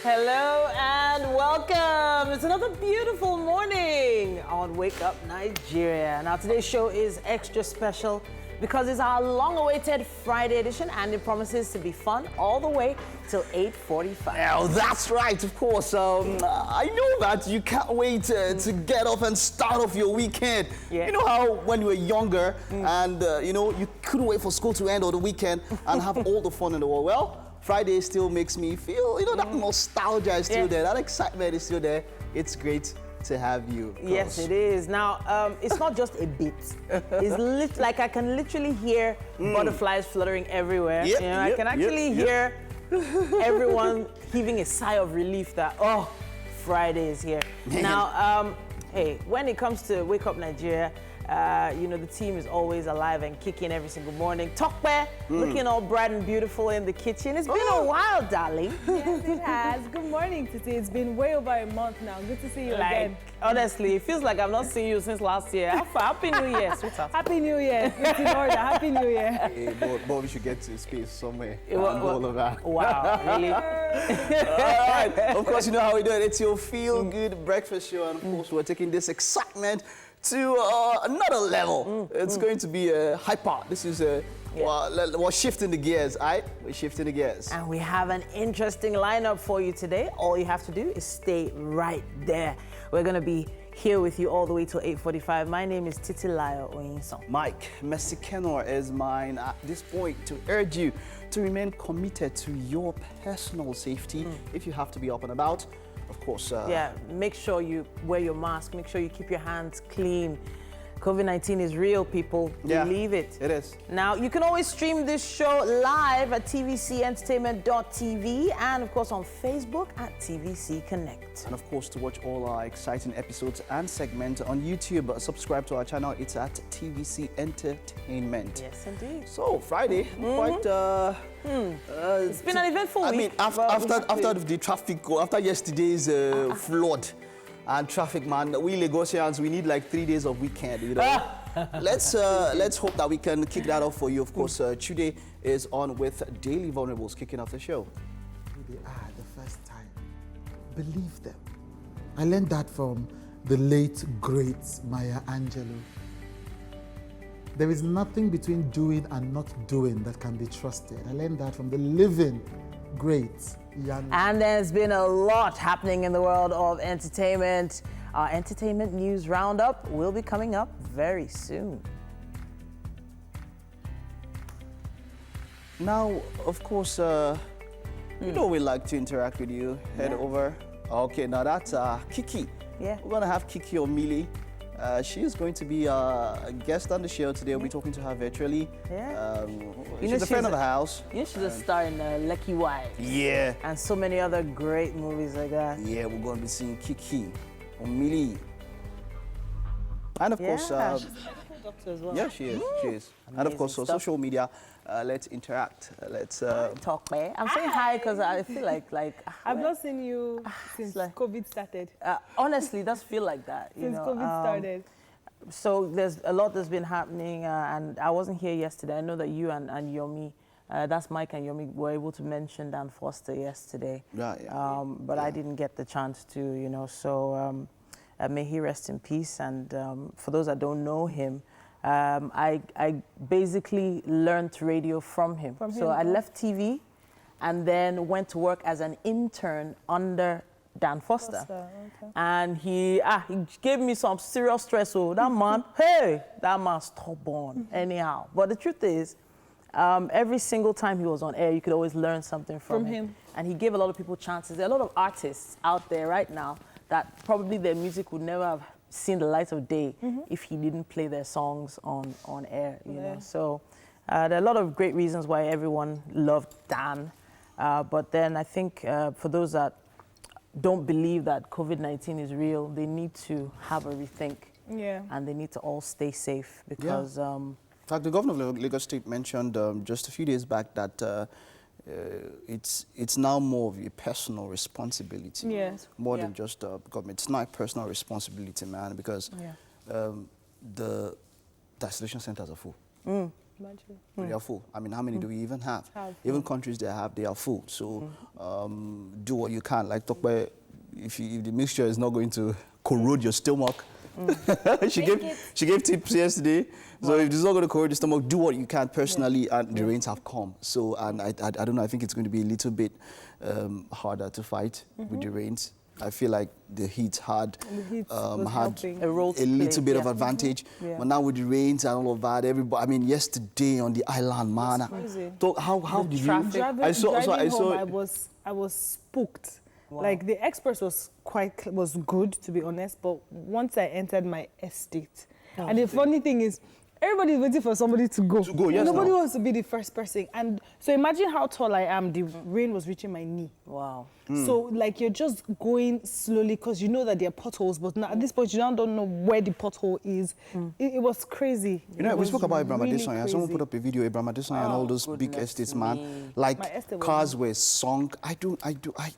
Hello and welcome. It's another beautiful morning on Wake Up Nigeria. Now today's show is extra special because it's our long-awaited Friday edition and it promises to be fun all the way till 8:45. Oh, that's right, of course. I know that you can't wait to get off and start off your weekend. Yeah. You know how when you were younger and, you couldn't wait for school to end or the weekend and have all the fun in the world? Well, Friday still makes me feel, that nostalgia is still there. That excitement is still there. It's great to have you. Yes, it is. Now, it's not just a bit. It's like I can literally hear butterflies fluttering everywhere. Yep, I can actually hear everyone heaving a sigh of relief that, oh, Friday is here. Man. Now, hey, when it comes to Wake Up Nigeria, the team is always alive and kicking every single morning. Tope, looking all bright and beautiful in the kitchen. It's been a while, darling. Yes, it has. Good morning, Titi. It's been way over a month now. Good to see you again. Honestly, it feels like I've not seen you since last year. Happy New Year, sweetheart. Happy New Year. It's in order. Happy New Year. Hey, but we should get to space somewhere. All of that. Wow, really? All right. Of course, you know how we do it. It's your feel-good breakfast show. And, of course, we're taking this excitement to another level. It's going to be hyper. This is we're shifting the gears, all right? We're shifting the gears. And we have an interesting lineup for you today. All you have to do is stay right there. We're going to be here with you all the way till 8:45. My name is Titi Oyinson. Mike Messikenor is mine at this point to urge you to remain committed to your personal safety if you have to be up and about. Of course. Make sure you wear your mask. Make sure you keep your hands clean. COVID-19 is real, people. Believe it. It is. Now, you can always stream this show live at tvcentertainment.tv and, of course, on Facebook at TVC Connect. And, of course, to watch all our exciting episodes and segments on YouTube, subscribe to our channel. It's at TVC Entertainment. Yes, indeed. So, Friday, quite... it's been an eventful week. I mean, after the traffic, after yesterday's flood and traffic, man, we Lagosians, we need like 3 days of weekend, Let's hope that we can kick that off for you. Of course, Chude is on with Daily Vulnerables, kicking off the show. They are the first time. Believe them. I learned that from the late, great Maya Angelou. There is nothing between doing and not doing that can be trusted. I learned that from the living, great Yan. And there's been a lot happening in the world of entertainment. Our entertainment news roundup will be coming up very soon. Now, of course, we like to interact with you. Head over. Okay, now that's Kiki. Yeah. We're going to have Kiki Omeli. She is going to be a guest on the show today. We'll be talking to her virtually. Yeah. She's a friend of the house. She's a star in Lucky Wives. Yeah. And so many other great movies like that. Yeah, we're going to be seeing Kiki Omeli. And of course... she's a medical doctor as well. Yeah, she is. She is. And of course, so social media, let's interact. Let's... Talk, man. I'm saying hi because I feel like I've not seen you since COVID started. Honestly, it does feel like that. Since COVID started. So there's a lot that's been happening, and I wasn't here yesterday. I know that you and Yomi, that's Mike and Yomi, were able to mention Dan Foster yesterday. But I didn't get the chance to, so may he rest in peace. And for those that don't know him, I basically learned radio from him. So I left TV and then went to work as an intern under Dan Foster. Okay. And he gave me some serious stress. So that man, that man's stubborn anyhow. But the truth is, every single time he was on air, you could always learn something from him. And he gave a lot of people chances. There are a lot of artists out there right now that probably their music would never have seen the light of day if he didn't play their songs on air, you know. So there are a lot of great reasons why everyone loved Dan. But then I think for those that don't believe that COVID-19 is real, they need to have a rethink. Yeah. And they need to all stay safe because... In fact, the governor of Lagos State mentioned just a few days back that it's now more of a personal responsibility. Yes. More than just government. It's not a personal responsibility, man, because the isolation centers are full. Imagine. They are full. I mean, how many do we even have? Even countries that have, they are full. So do what you can. Like Tope, if the mixture is not going to corrode your stomach, she gave tips yesterday. So if it's not going to corrode your stomach, do what you can personally. And the rains have come. So and I don't know. I think it's going to be a little bit harder to fight with the rains. I feel like the heat had a little bit of advantage. But now with the rains and all of that, everybody, I mean, yesterday on the island, man. How did you? I was spooked. Wow. Like the express was good, to be honest, but once I entered my estate, and the funny thing is, everybody's waiting for somebody to go. Yes, nobody wants to be the first person. And so imagine how tall I am. The rain was reaching my knee. Wow. So like you're just going slowly because you know that there are potholes, but now, at this point you don't know where the pothole is. It was crazy. You know, we spoke about Abraham Adesanya. Someone put up a video, Abraham Adesanya and all those big estates, man. Like cars were sunk.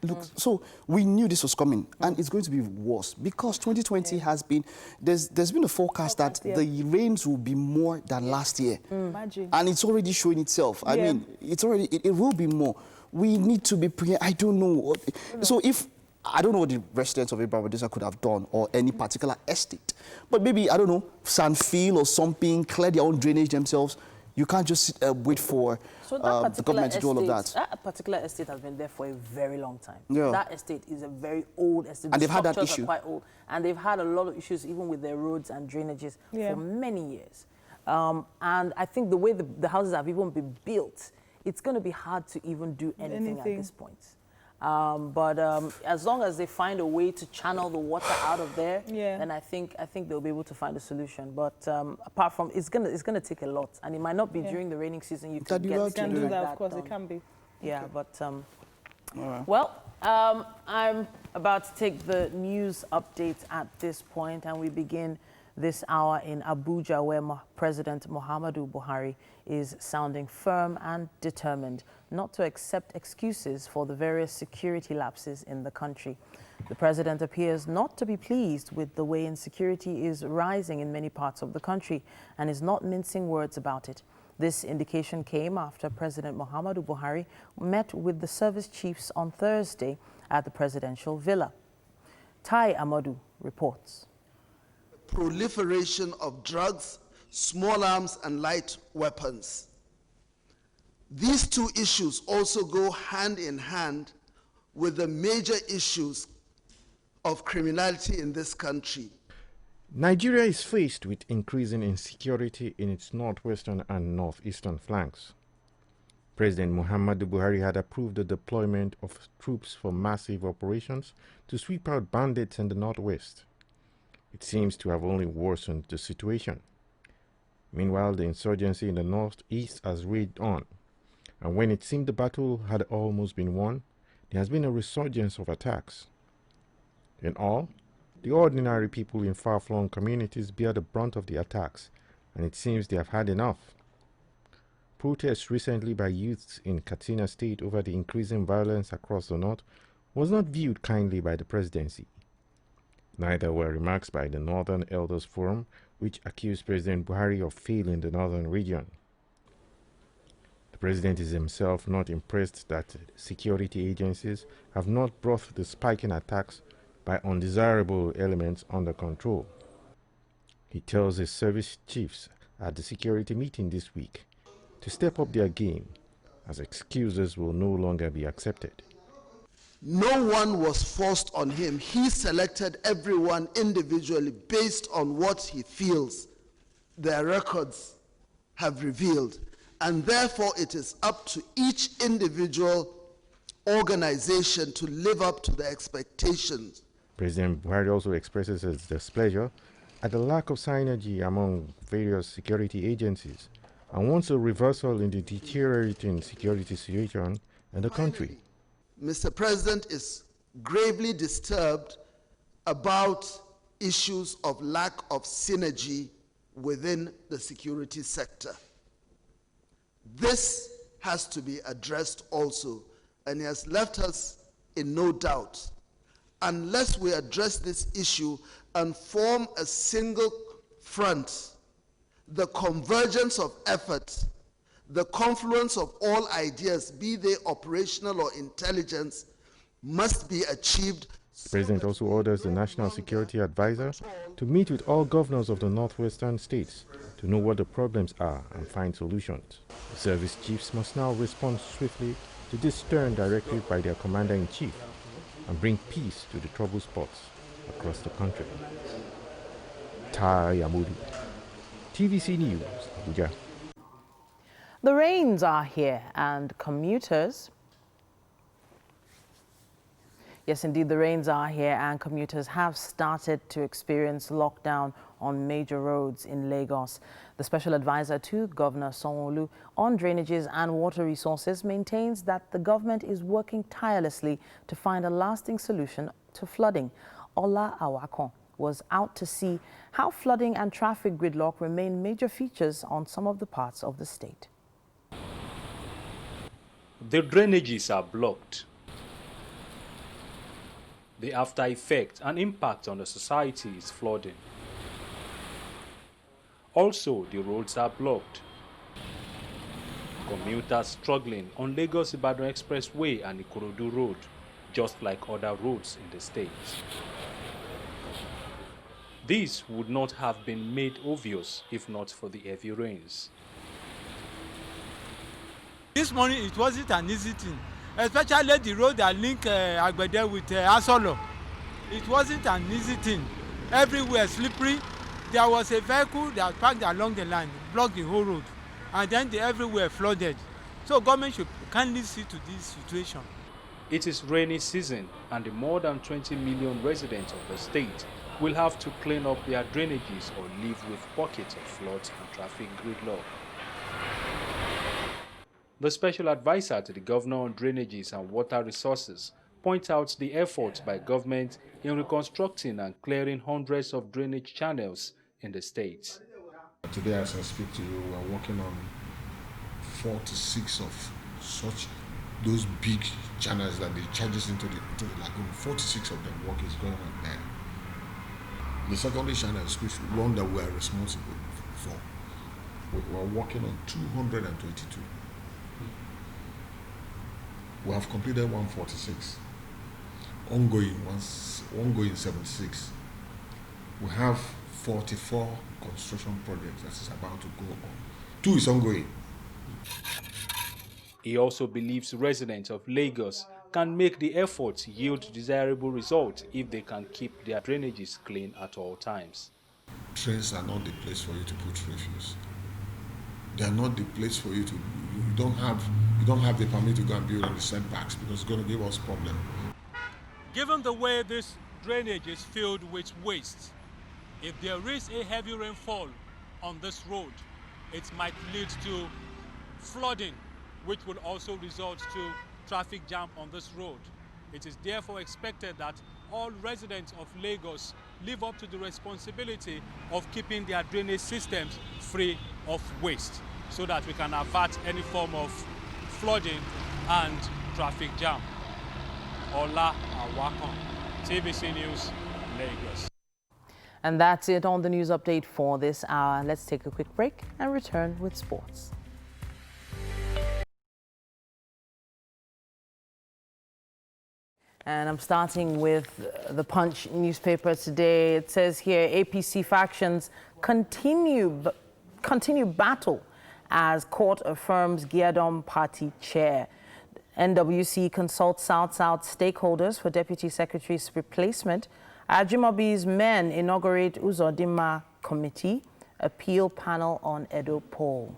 Look, so we knew this was coming and it's going to be worse because 2020 has been, there's been a forecast that the rains will be more than last year. Imagine. And it's already showing itself. I mean, it's already, it will be more. We need to be prepared. I don't know. So if, I don't know what the residents of Abraham Adesanya could have done or any particular estate, but maybe, I don't know, Sandfield or something, clear their own drainage themselves. You can't just wait for the government to do all of that. That particular estate has been there for a very long time. Yeah. That estate is a very old estate. And they've had that issue. Are quite old, and they've had a lot of issues even with their roads and drainages for many years. And I think the way the houses have even been built, it's going to be hard to even do anything at this point. But as long as they find a way to channel the water out of there, then I think they'll be able to find a solution. But apart from, it's gonna take a lot, and it might not be during the raining season. You can do that, of course, it can be. Yeah, but well, I'm about to take the news updates at this point, and we begin this hour in Abuja, where President Muhammadu Buhari is sounding firm and determined not to accept excuses for the various security lapses in the country. The president appears not to be pleased with the way insecurity is rising in many parts of the country and is not mincing words about it. This indication came after President Muhammadu Buhari met with the service chiefs on Thursday at the presidential villa. Tai Amadu reports. Proliferation of drugs, small arms, and light weapons. These two issues also go hand in hand with the major issues of criminality in this country. Nigeria is faced with increasing insecurity in its northwestern and northeastern flanks. President Muhammadu Buhari had approved the deployment of troops for massive operations to sweep out bandits in the northwest. It seems to have only worsened the situation. Meanwhile, the insurgency in the northeast has raged on, and when it seemed the battle had almost been won, there has been a resurgence of attacks. In all, the ordinary people in far-flung communities bear the brunt of the attacks, and it seems they have had enough. Protests recently by youths in Katsina State over the increasing violence across the north was not viewed kindly by the presidency. Neither were remarks by the Northern Elders Forum, which accused President Buhari of failing the northern region. The president is himself not impressed that security agencies have not brought the spiking attacks by undesirable elements under control. He tells his service chiefs at the security meeting this week to step up their game, as excuses will no longer be accepted. No one was forced on him. He selected everyone individually based on what he feels their records have revealed. And therefore, it is up to each individual organization to live up to the expectations. President Buhari also expresses his displeasure at the lack of synergy among various security agencies and wants a reversal in the deteriorating security situation in the country. Mr. President is gravely disturbed about issues of lack of synergy within the security sector. This has to be addressed also, and he has left us in no doubt. Unless we address this issue and form a single front, the convergence of efforts, the confluence of all ideas, be they operational or intelligence, must be achieved. The President also orders the National Security Advisor to meet with all governors of the northwestern states to know what the problems are and find solutions. The service chiefs must now respond swiftly to this stern directive by their Commander-in-Chief and bring peace to the trouble spots across the country. Tayamudi, TVC News, Abuja. The rains are here and commuters... Yes, indeed, the rains are here and commuters have started to experience lockdown on major roads in Lagos. The special advisor to Governor Sanwo-Olu on drainages and water resources maintains that the government is working tirelessly to find a lasting solution to flooding. Ola Awakon was out to see how flooding and traffic gridlock remain major features on some of the parts of the state. The drainages are blocked. The after effect and impact on the society is flooding. Also, the roads are blocked. Commuters struggling on Lagos-Ibadan Expressway and Ikorodu Road, just like other roads in the state. This would not have been made obvious if not for the heavy rains. This morning it wasn't an easy thing, especially the road that link Agbede with Asolo. It wasn't an easy thing. Everywhere slippery. There was a vehicle that parked along the line, blocked the whole road, and then everywhere flooded. So government should kindly see to this situation. It is rainy season, and the more than 20 million residents of the state will have to clean up their drainages or live with pockets of floods and traffic gridlock. The special advisor to the governor on drainages and water resources points out the efforts by government in reconstructing and clearing hundreds of drainage channels in the state. Today, as I speak to you, we're working on 46 of such, those big channels that they charges into the lagoon. 46 of them work is going on there. The secondary channels, which one that we are responsible for, we're working on 222. We have completed 146. Ongoing 76. We have 44 construction projects that is about to go on. 2 is ongoing. He also believes residents of Lagos can make the efforts yield desirable results if they can keep their drainages clean at all times. Trains are not the place for you to put refuse. They are not the place for you to. You don't have the permit to go and build on the setbacks because it's going to give us problem. Given the way this drainage is filled with waste, if there is a heavy rainfall on this road, it might lead to flooding, which will also result to traffic jam on this road. It is therefore expected that all residents of Lagos live up to the responsibility of keeping their drainage systems free of waste so that we can avert any form of flooding and traffic jam. Ola Awakon, TVC News, Lagos. And that's it on the news update for this hour. Let's take a quick break and return with sports. And I'm starting with the Punch newspaper today. It says here, APC factions continue battle as court affirms Giadom party chair. NWC consults South-South stakeholders for Deputy Secretary's replacement. Ajimobi's men inaugurate Uzodinma Committee, appeal panel on Edo poll.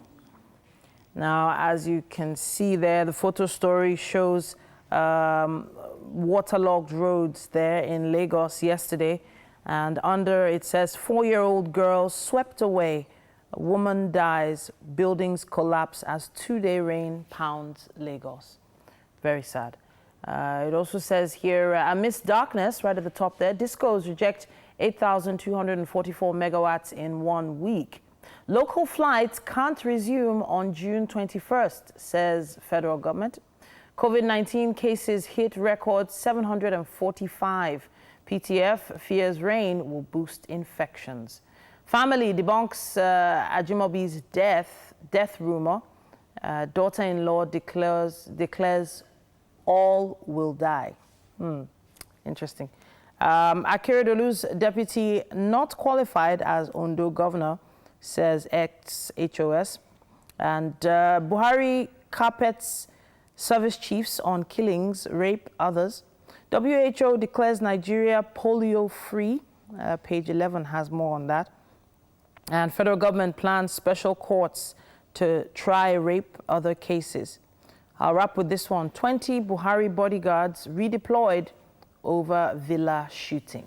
Now, as you can see there, the photo story shows waterlogged roads there in Lagos yesterday. And under it says, 4-year-old girl swept away. A woman dies. Buildings collapse as 2-day rain pounds Lagos. Very sad. It also says here, amidst darkness, right at the top there, discos reject 8,244 megawatts in 1 week. Local flights can't resume on June 21st, says federal government. COVID-19 cases hit record 745. PTF fears rain will boost infections. Family debunks Ajimobi's death rumor. Daughter-in-law declares all will die. Interesting. Akeredolu's deputy not qualified as Ondo governor, says ex-HOS. And Buhari carpets service chiefs on killings, rape others. WHO declares Nigeria polio-free. Page 11 has more on that. And federal government plans special courts to try rape other cases. I'll wrap with this one. 20 Buhari bodyguards redeployed over villa shooting.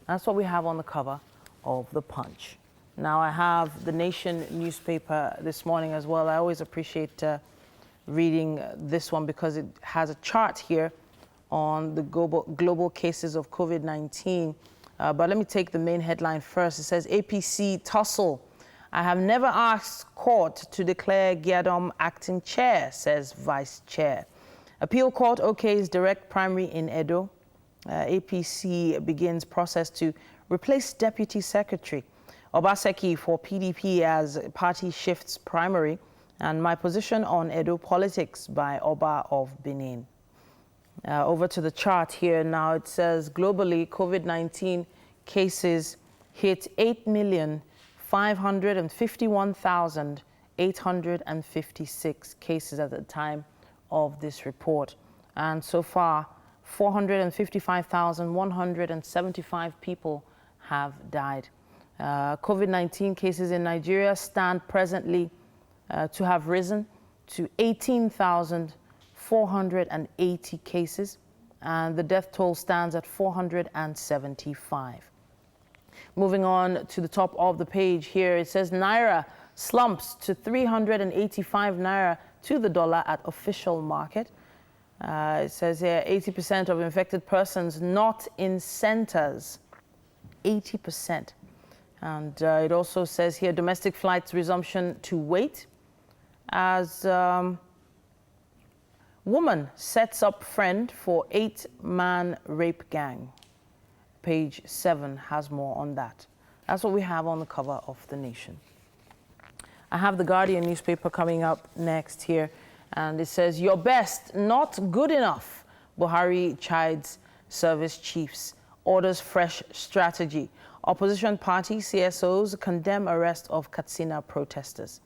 That's what we have on the cover of The Punch. Now I have the Nation newspaper this morning as well. I always appreciate reading this one because it has a chart here on the global cases of COVID-19. But let me take the main headline first. It says APC tussle. I have never asked court to declare Giadom acting chair, says vice chair. Appeal court okays direct primary in Edo. APC begins process to replace deputy secretary. Obaseki for PDP as party shifts primary. And my position on Edo politics by Oba of Benin. Over to the chart here now. It says globally COVID-19 cases hit 8,551,856 cases at the time of this report. And so far, 455,175 people have died. COVID-19 cases in Nigeria stand presently to have risen to 18,480 cases, and the death toll stands at 475. Moving on to the top of the page here, it says Naira slumps to 385 Naira to the dollar at official market. It says here 80% of infected persons not in centers. 80%. And it also says here domestic flights resumption to wait as woman sets up friend for 8-man rape gang. Page 7 has more on that. That's what we have on the cover of The Nation. I have the Guardian newspaper coming up next here, and it says, your best, not good enough. Buhari chides service chiefs, orders fresh strategy. Opposition party CSOs condemn arrest of Katsina protesters.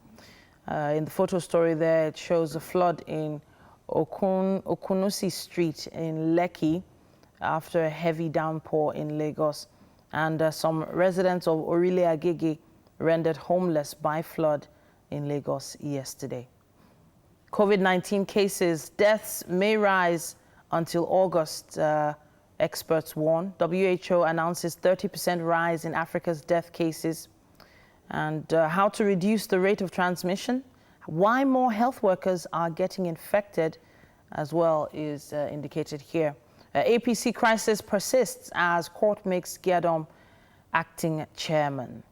In the photo story there, it shows a flood in Okunusi Street in Lekki after a heavy downpour in Lagos. And some residents of Orile Agege rendered homeless by flood in Lagos yesterday. COVID-19 cases, deaths may rise until August, experts warn. WHO announces 30% rise in Africa's death cases. And how to reduce the rate of transmission, why more health workers are getting infected as well is indicated here. APC crisis persists as court makes Giadom acting chairman.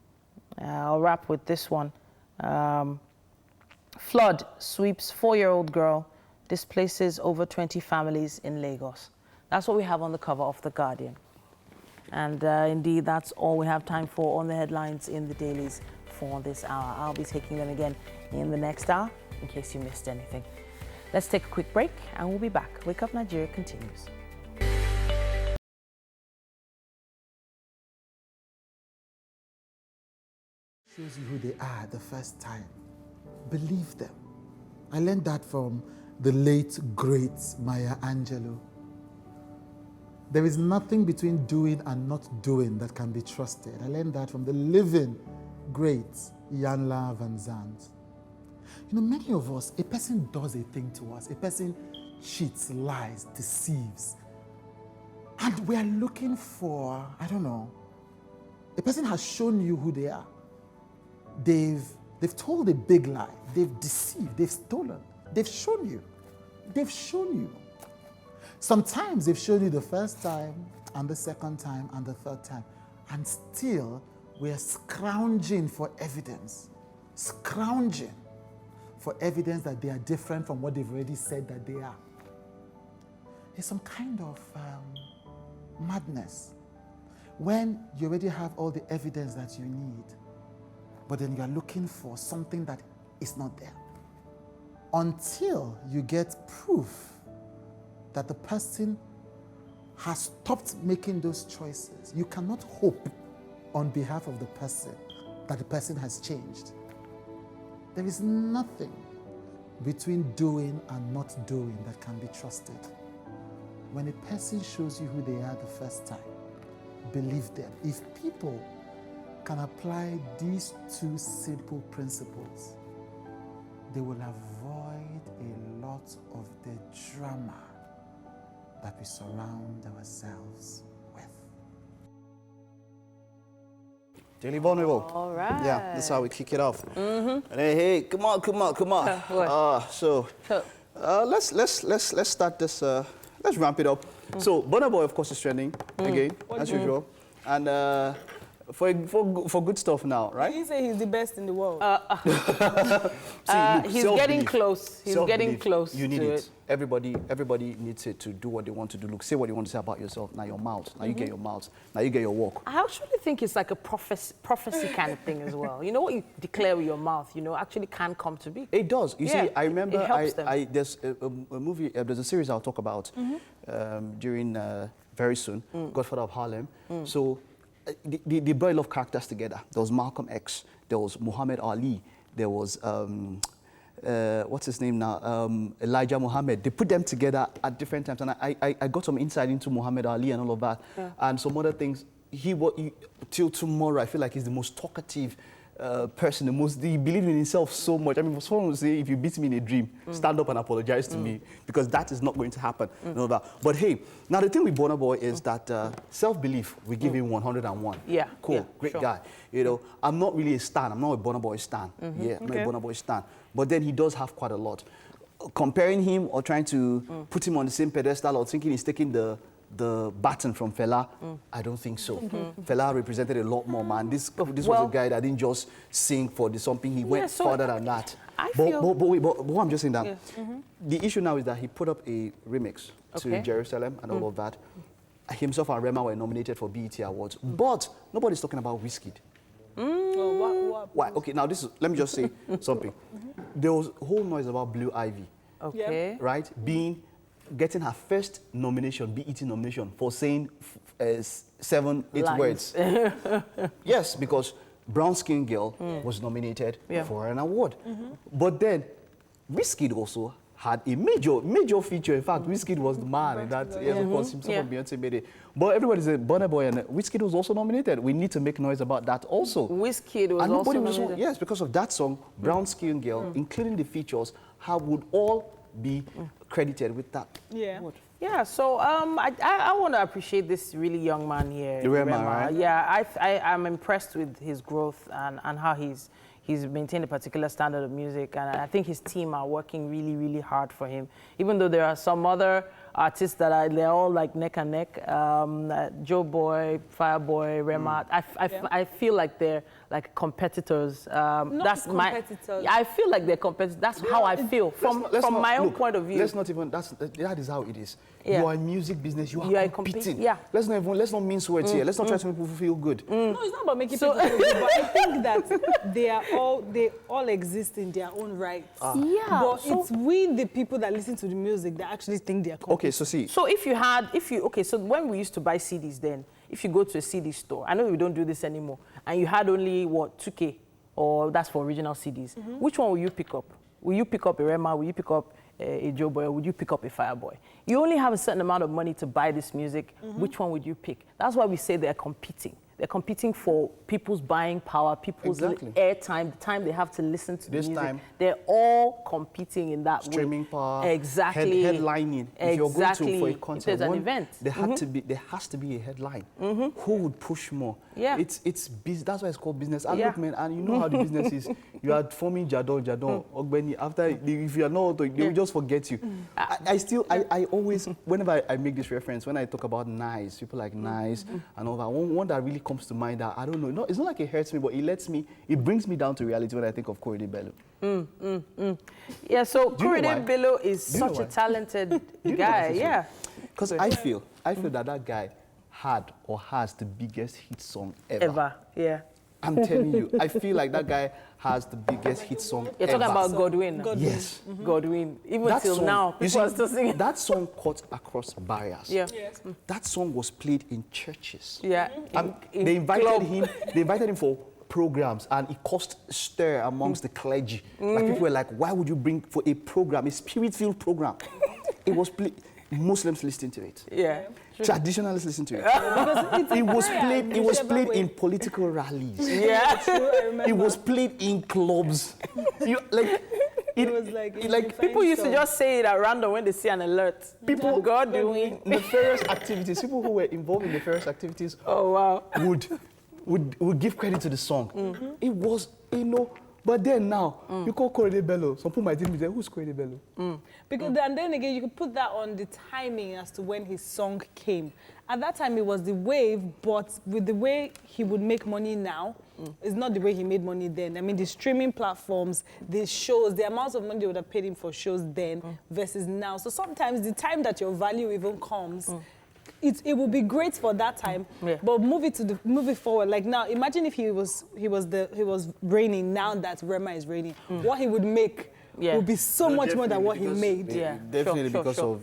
I'll wrap with this one. Flood sweeps 4-year-old girl, displaces over 20 families in Lagos. That's what we have on the cover of The Guardian. And indeed, that's all we have time for on the headlines in the dailies for this hour. I'll be taking them again in the next hour in case you missed anything. Let's take a quick break and we'll be back. Wake Up Nigeria continues. Shows you who they are the first time. Believe them. I learned that from the late, great Maya Angelou. There is nothing between doing and not doing that can be trusted. I learned that from the living, great Iyanla Van Zandt. You know, many of us, a person does a thing to us. A person cheats, lies, deceives. And we are looking for, I don't know, a person has shown you who they are. They've told a big lie. They've deceived. They've stolen. They've shown you. They've shown you. Sometimes they've shown you the first time, and the second time, and the third time. And still, we are scrounging for evidence. Scrounging for evidence that they are different from what they've already said that they are. It's some kind of madness. when you already have all the evidence that you need, but then you are looking for something that is not there. Until you get proof that the person has stopped making those choices, you cannot hope on behalf of the person that the person has changed. There is nothing between doing and not doing that can be trusted. When a person shows you who they are the first time, believe them. If people can apply these two simple principles, they will avoid a lot of the drama that we surround ourselves with. Daily Vulnerable. All right. Yeah, that's how we kick it off. And hey, come on. Let's start this. Let's ramp it up. So, Burna Boy, of course, is trending again, as usual. And for good stuff now, right? He say he's the best in the world. See, he's getting close. He's getting close. You need to it. Everybody needs it to do what they want to do. Look, say what you want to say about yourself. Now your mouth. Now you get your mouth. Now you get your walk. I actually think it's like a prophecy kind of thing as well. You know what you declare with your mouth, actually can come to be. It does. You see, I remember there's a movie, there's a series I'll talk about during very soon, Godfather of Harlem. So they brought a lot of characters together. There was Malcolm X, there was Muhammad Ali, there was what's his name now? Elijah Muhammad. They put them together at different times, and I got some insight into Muhammad Ali and all of that, and some other things. Till tomorrow, I feel like he's the most talkative person, he believed in himself so much. I mean, for someone to say, if you beat me in a dream, stand up and apologize to me, because that is not going to happen. All that. But hey, now the thing with Burna Boy is that self-belief, we give him 101. Yeah. Cool, yeah, great sure. guy. I'm not really a stan. I'm not a Burna Boy stan. Yeah, I'm not a Burna Boy stan. But then he does have quite a lot. Comparing him or trying to put him on the same pedestal or thinking he's taking the baton from Fela, I don't think so. Fela represented a lot more, man. This was a guy that didn't just sing for something. He went further than that. But what I'm just saying that the issue now is that he put up a remix to Jerusalem and all of that. Himself and Rema were nominated for BET Awards, but nobody's talking about Wizkid. Why? Okay, now let me just say something. There was a whole noise about Blue Ivy. Okay. Right? Getting her first nomination, BET nomination, for saying 7-8 words. Yes, because Brown Skin Girl was nominated for an award. But then, Wizkid also had a major feature. In fact, Wizkid was the man in that. Yes, of course, himself and Beyonce made it. But everybody said Burna Boy, and Wizkid was also nominated. We need to make noise about that also. Wizkid was also nominated. Yes, because of that song, Brown Skin Girl, including the features, would all be credited with that. Yeah. Yeah, so I want to appreciate this really young man here. Rema, right? Yeah, I'm impressed with his growth and how he's maintained a particular standard of music, and I think his team are working really, really hard for him. Even though there are some other artists that they're all like neck and neck, Joe Boy, Fireboy, Rema. I feel like they're like competitors. That's competitors. I feel like they're competitors. That's how I feel from my own point of view. Let's not even. That is how it is. Yeah. You are in music business. You are competing. Yeah. Let's not mince words here. Let's not try to make people feel good. No, it's not about making people feel good, but I think that they all exist in their own rights. Yeah. But it's we, the people that listen to the music, that actually think they're competing. Okay, so see. So so when we used to buy CDs then, if you go to a CD store, I know we don't do this anymore, and you had only, 2K, or that's for original CDs, which one will you pick up? Will you pick up a Rema? Will you pick up a Joe Boy? Or would you pick up a Fireboy? You only have a certain amount of money to buy this music. Which one would you pick? That's why we say they're competing. They're competing for people's buying power, people's airtime, the time they have to listen to the music. They're all competing in that way. Streaming power. Exactly. Headlining. If you're going to for a concert, there's an event. There has to be a headline. Who would push more? Yeah. It's business. That's why it's called business. And look, man, and you know how the business is. You are forming Jadon, Ogbeni. After, if you are not, they will just forget you. I always, whenever I make this reference, when I talk about nice, people like nice and all that, one that really comes to mind that I don't know. No, it's not like it hurts me, but it brings me down to reality when I think of Korede Bello. Yeah, so Korede Bello is such a talented guy. Yeah. Because I feel that guy had or has the biggest hit song ever. Ever, yeah. I'm telling you, I feel like that guy has the biggest hit song You're ever. talking about Godwin. Yes. Godwin. Even That till song, now, you people are see, still singing. that song cut across barriers. Yeah. Yes. That song was played in churches. Yeah. They invited him. They invited him for programs, and it caused stir amongst the clergy. Like people were like, "Why would you bring for a program, a spirit-filled program?" It was played. Muslims listened to it. Yeah. Traditionalists listened to it. Because It was prayer, played. It was whichever played way. in political rallies. Yeah. True, I remember. It was played in clubs. It was like like People used to just say it at random when they see an alert. people Godwin. nefarious activities. People who were involved in nefarious activities Oh, wow. would give credit to the song. It was, but then now, you call Korede Bello. Some people might even say, who's Korede Bello? Because and then again, you could put that on the timing as to when his song came. At that time, it was the wave, but with the way he would make money now, it's not the way he made money then. I mean, the streaming platforms, the shows, the amounts of money they would have paid him for shows then versus now. So sometimes the time that your value even comes, it will be great for that time, but move it forward. Like now, imagine if he was reigning now that Rema is reigning. What he would make would be so much more than what he made. Yeah, Definitely because of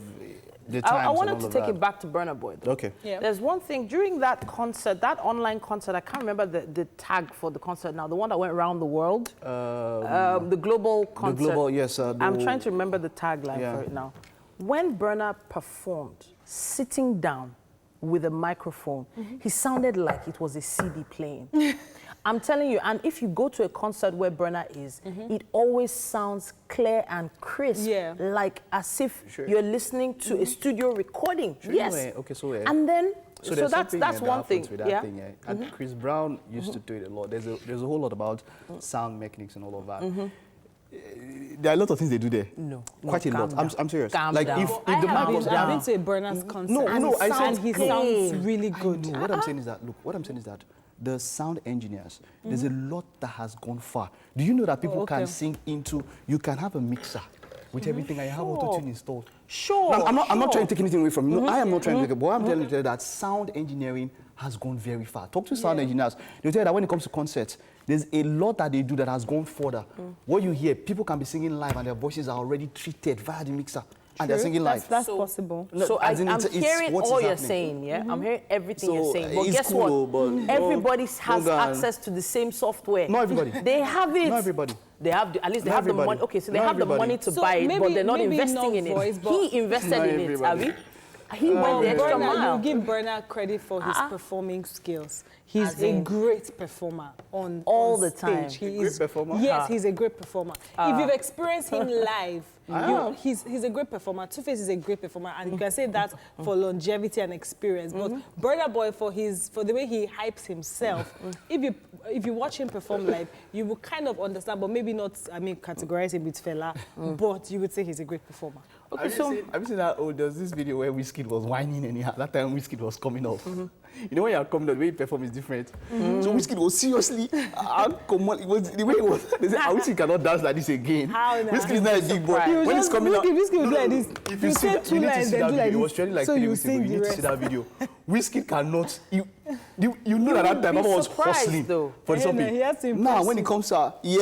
the times. I wanted and to all take of it back to Burna Boy, though. Okay. Yeah. There's one thing, during that concert, that online concert, I can't remember the tag for the concert now, the one that went around the world, the global concert. The global, yes. I'm trying to remember the tagline for it now. When Burna performed, sitting down with a microphone, he sounded like it was a CD playing. I'm telling you, and if you go to a concert where Burna is, it always sounds clear and crisp, like as if you're listening to a studio recording. Yes. And then, so that's one thing. With that thing, And Chris Brown used to do it a lot. There's a whole lot about sound mechanics and all of that. There are a lot of things they do there. Quite a lot. I'm serious. Like if the mic was I've down. been to a Burna's concert. I said and he sounds really good. What I'm saying is that, look, the sound engineers, there's a lot that has gone far. Do you know that people can sing into, you can have a mixer with everything and you have auto-tune installed? Sure. I'm not trying to take anything away from you. No, I am not trying to take it, but I'm telling you that sound engineering has gone very far. Talk to sound engineers. They'll tell you that when it comes to concerts, there's a lot that they do that has gone further. What you hear, people can be singing live and their voices are already treated via the mixer. And they're singing live. That's possible. So I'm hearing all you're saying, yeah? I'm hearing everything you're saying. But guess what? Everybody has access to the same software. Not everybody. They have it. Not everybody. They have, at least they have the money. Okay, so they have the money to buy it, but they're not investing in it. He invested in it, Abi. He went the extra mile. You give Burna credit for his performing skills. He's a great performer on the time. He is a great performer? Yes, he's a great performer. If you've experienced him live, he's a great performer. Two-Face is a great performer, and you can say that for longevity and experience. But Burna Boy, for the way he hypes himself, if you watch him perform live, you will kind of understand, but maybe not, categorize him with Fela, but you would say he's a great performer. Okay, have you seen that? Oh, there was this video where Wizkid was whining anyhow. That time Wizkid was coming off. You know when you're coming up, the way you perform is different. So Wizkid was seriously, the way it was, they said, Wizkid cannot dance like this again. Wizkid is not a big boy. When he's coming out, Wizkid will do like this. If you see that, you need to see that video. It was trending like 3 weeks ago. You need to see that video. Wizkid cannot, you know that time Mama was hustling for something. Now when it comes to, he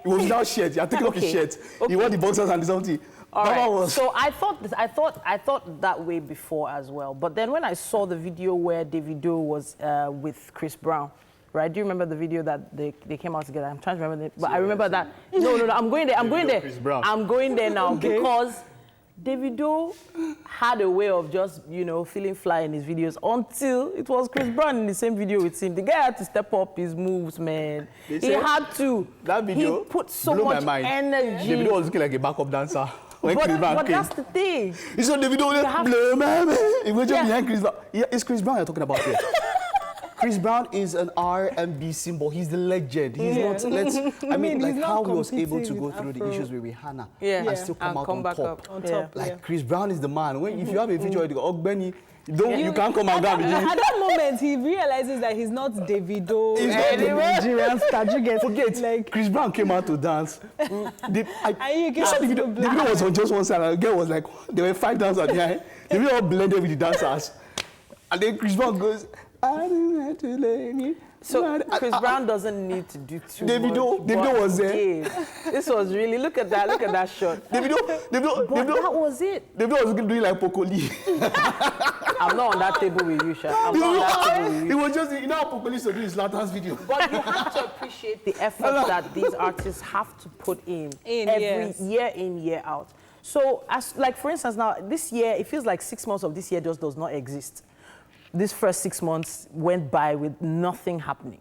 was without shirt. He had taken off his shirt. He wore the boxers and something. All right. So I thought that way before as well. But then when I saw the video where Davido was with Chris Brown, right? Do you remember the video that they came out together? I'm trying to remember but I remember that. No, I'm going there. I'm going there now because Davido had a way of just, feeling fly in his videos until it was Chris Brown in the same video with him. The guy had to step up his moves, man. He had to. That video he put so much energy. Davido was looking like a backup dancer. But that's the thing. You saw Davido behind Chris Brown. Yeah, it's Chris Brown you're talking about here. Chris Brown is an R&B symbol. He's the legend. He's not. How he was able to go through the issues with Rihanna and still come out on top. Chris Brown is the man. If you have a video, you go, Benny. You can't come and grab me. At that moment, he realizes that he's not Davido. He's not the Nigerian star. Forget. Chris Brown came out to dance. You saw the video. The video was on just one side. And the girl was like, there were 5 dancers behind. The video all blended with the dancers. And then Chris Brown goes, I don't have to let me. So Chris Brown doesn't need to do too much. Davido was there. This was really, look at that shot. Davido, that was it. Davido was doing like Pokoli. I'm not on that table with you, Sha. I'm not on that table with you. It was just, you know how Pokoli used to do his Latas video. But you have to appreciate the effort that these artists have to put in every year in, year out. So, as like for instance, now this year, it feels like 6 months of this year just does not exist. This first 6 months went by with nothing happening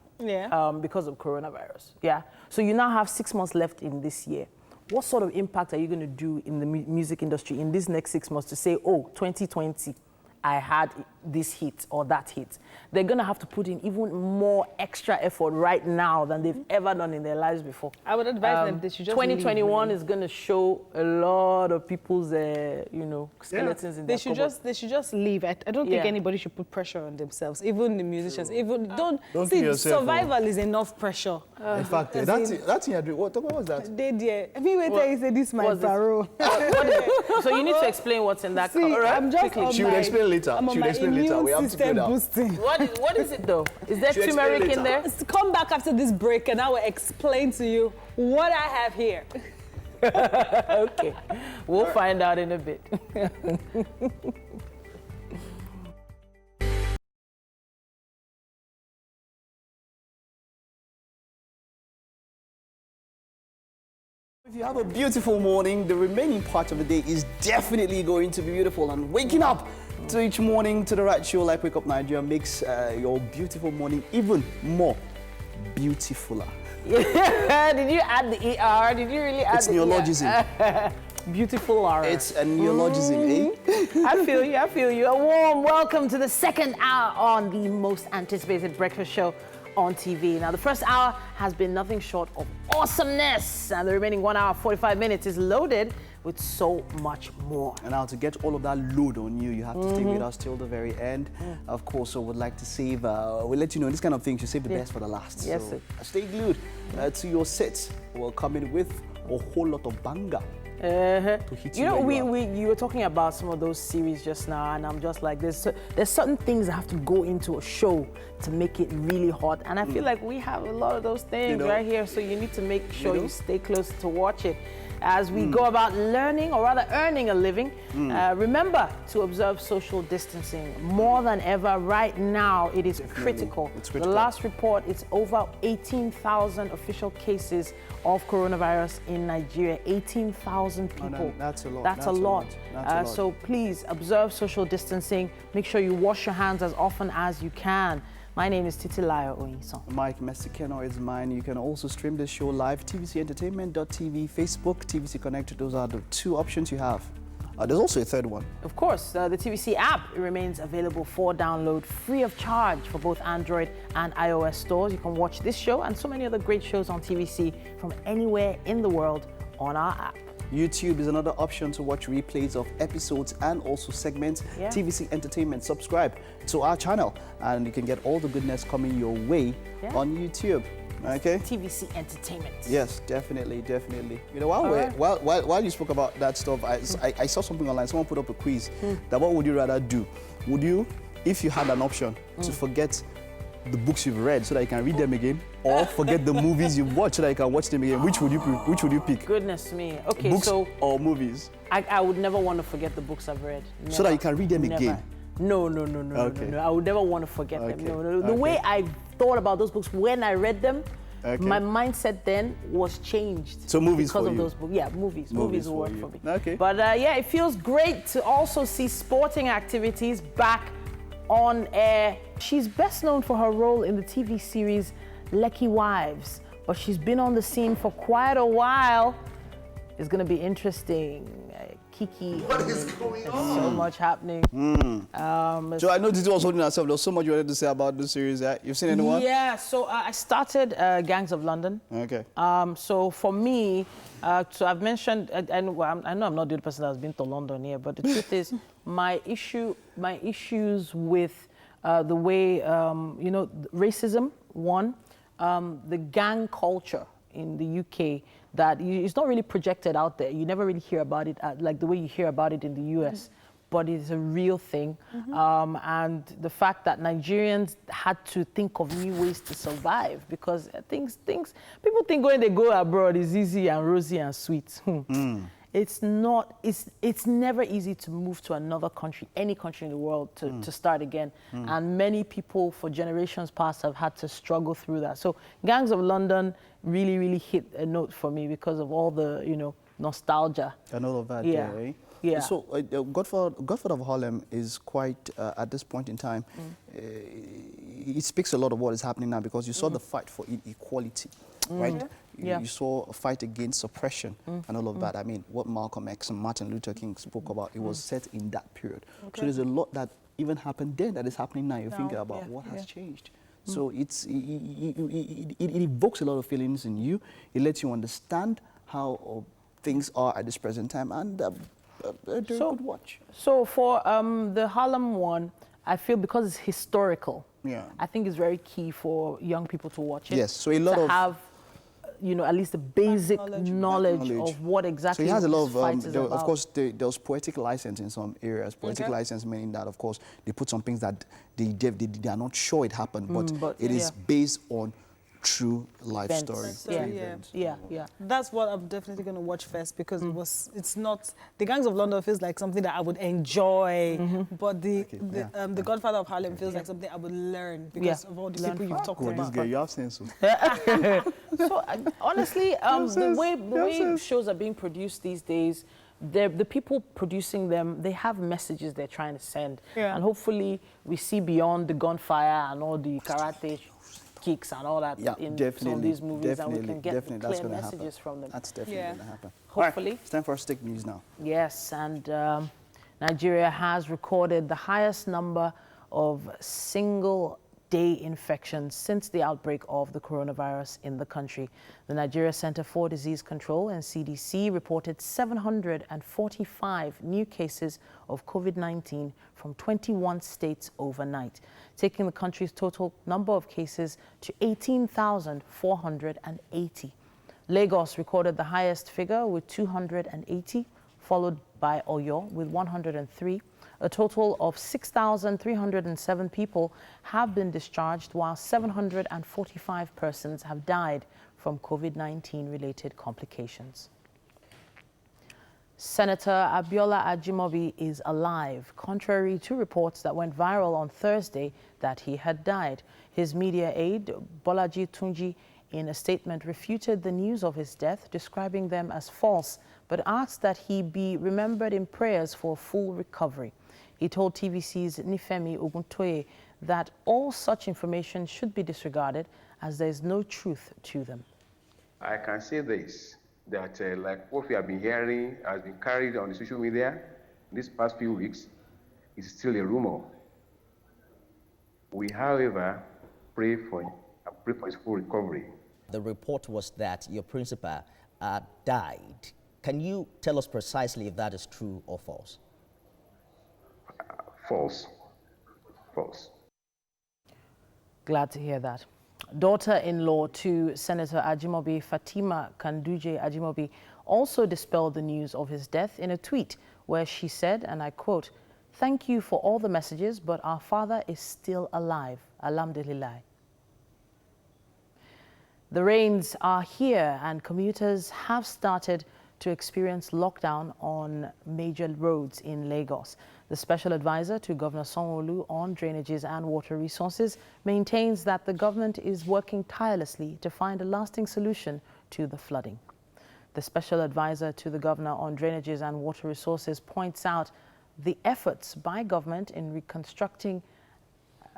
because of coronavirus. Yeah. So you now have 6 months left in this year. What sort of impact are you going to do in the music industry in these next 6 months to say, oh, 2020, I had this hit or that hit? They're going to have to put in even more extra effort right now than they've ever done in their lives before. I would advise them they should just 2021 is going to show a lot of people's, skeletons in their cupboard. They should just leave. I don't think anybody should put pressure on themselves, even the musicians. Even don't see, yourself, survival is enough pressure. In fact, that's in your what was that? I mean, wait till you say this my parole. So you need to explain what's in that cup. I'm just on She will explain later. She will explain later. We have to go down. Boosting. What is it though? Is there turmeric in there? Come back after this break and I will explain to you what I have here. Okay, we'll find out in a bit. If you have a beautiful morning, the remaining part of the day is definitely going to be beautiful. And waking up to each morning to the right show like Wake Up Nigeria makes your beautiful morning even more beautifuler. Did you add the ER? Did you really add it's the neologism. Beautiful R. It's a neologism, eh? I feel you. A warm welcome to the second hour on the most anticipated breakfast show on TV. Now, the first hour has been nothing short of awesomeness, and the remaining 1 hour, 45 minutes is loaded with so much more. And now to get all of that load on you, you have to stay with us till the very end. Of course, I would like to save, we'll let you know, this kind of things, you save the best for the last. Yes, so sir. Stay glued to your sets. We'll come in with a whole lot of banger. You know, you were talking about some of those series just now, and I'm just like, there's certain things that have to go into a show to make it really hot, and I feel like we have a lot of those things right here, so you need to make sure you stay close to watch it. As we go about learning, or rather earning a living, remember to observe social distancing. More than ever, right now, it is critical. It's critical. The last report, it's over 18,000 official cases of coronavirus in Nigeria. 18,000 people. Oh, no, that's a lot. That's a lot. So please observe social distancing. Make sure you wash your hands as often as you can. My name is Titi Oyinson. Mike Messikeno is mine. You can also stream this show live, tvcentertainment.tv, Facebook, TVC Connect. Those are the two options you have. There's also a third one. Of course, the TVC app remains available for download free of charge for both Android and iOS stores. You can watch this show and so many other great shows on TVC from anywhere in the world on our app. YouTube is another option to watch replays of episodes and also segments. TVC Entertainment, subscribe to our channel and you can get all the goodness coming your way on YouTube. Okay? TVC Entertainment. Yes, definitely. You know, while you spoke about that stuff, I saw something online. Someone put up a quiz that what would you rather do? Would you, if you had an option to forget the books you've read so that you can read them again, or forget the movies you've watched so that you can watch them again? Which would you pick? Goodness me. Okay, books so or movies? I would never want to forget the books I've read. Never. So that you can read them again? No. I would never want to forget them. No. The way I thought about those books when I read them, my mindset then was changed. So movies because for of you? those books. Yeah, movies will work for me. Okay. But it feels great to also see sporting activities back on air. She's best known for her role in the TV series Lucky Wives, but she's been on the scene for quite a while. It's going to be interesting. Kiki. What is going on? So much happening. So I know Titi was holding herself. There's so much you wanted to say about the series. You've seen anyone? Yeah, so I started Gangs of London. Okay. So for me, so I've mentioned, I know I'm not the only person that's been to London here, but the truth is, my issues with the way, racism, one, the gang culture in the UK, that it's not really projected out there. You never really hear about it like the way you hear about it in the US. but it's a real thing. And the fact that Nigerians had to think of new ways to survive, because people think when they go abroad is easy and rosy and sweet. It's not, it's never easy to move to another country, any country in the world, to start again. And many people for generations past have had to struggle through that. So Gangs of London really, really hit a note for me because of all the, you know, nostalgia. And all of that, Yeah. eh? Yeah. So Godfather of Harlem is quite, at this point in time, it speaks a lot of what is happening now, because you saw the fight for equality, right? You saw a fight against suppression and all of that. I mean, what Malcolm X and Martin Luther King spoke about, it was set in that period. So there's a lot that even happened then that is happening now. You're thinking about what has changed. So it evokes a lot of feelings in you. It lets you understand how things are at this present time, and a good watch. So for the Harlem one, I feel because it's historical, I think it's very key for young people to watch it. Yes, so a lot to of have, you know, at least the basic knowledge of what exactly. So it has a lot of, about. of course, there was poetic license in some areas. Poetic license meaning that, of course, they put some things that they are not sure it happened, but it is based on true life stories. So, that's what I'm definitely going to watch first, because it's not, the Gangs of London feels like something that I would enjoy, but the Godfather of Harlem feels like something I would learn because of all the people you've talked about. This guy, you have sense. So honestly, the way shows are being produced these days, the people producing them, they have messages they're trying to send, and hopefully we see beyond the gunfire and all the karate kicks and all that in some of these movies, and we can get clear messages from them. That's definitely going to happen. Hopefully. Right, it's time for us to take news now. Yes, and Nigeria has recorded the highest number of single-day infections since the outbreak of the coronavirus in the country. The Nigeria Center for Disease Control and CDC reported 745 new cases of COVID-19 from 21 states overnight, taking the country's total number of cases to 18,480. Lagos recorded the highest figure with 280, followed by Oyo with 103. A total of 6,307 people have been discharged, while 745 persons have died from COVID-19 related complications. Senator Abiola Ajimobi is alive, contrary to reports that went viral on Thursday that he had died. His media aide, Bolaji Tunji, in a statement refuted the news of his death, describing them as false, but asked that he be remembered in prayers for full recovery. He told TVC's Nifemi Oguntoye that all such information should be disregarded, as there is no truth to them. I can say this, that like what we have been hearing has been carried on the social media these past few weeks is still a rumor. We, however, pray for his full recovery. The report was that your principal died. Can you tell us precisely if that is true or false? False. False. Glad to hear that. Daughter-in-law to Senator Ajimobi, Fatima Kanduje Ajimobi, also dispelled the news of his death in a tweet where she said, and I quote, "Thank you for all the messages, but our father is still alive. Alhamdulillah." The rains are here and commuters have started to experience lockdown on major roads in Lagos. The special advisor to Governor Sanwo-Olu on drainages and water resources maintains that the government is working tirelessly to find a lasting solution to the flooding. The special advisor to the governor on drainages and water resources points out the efforts by government in reconstructing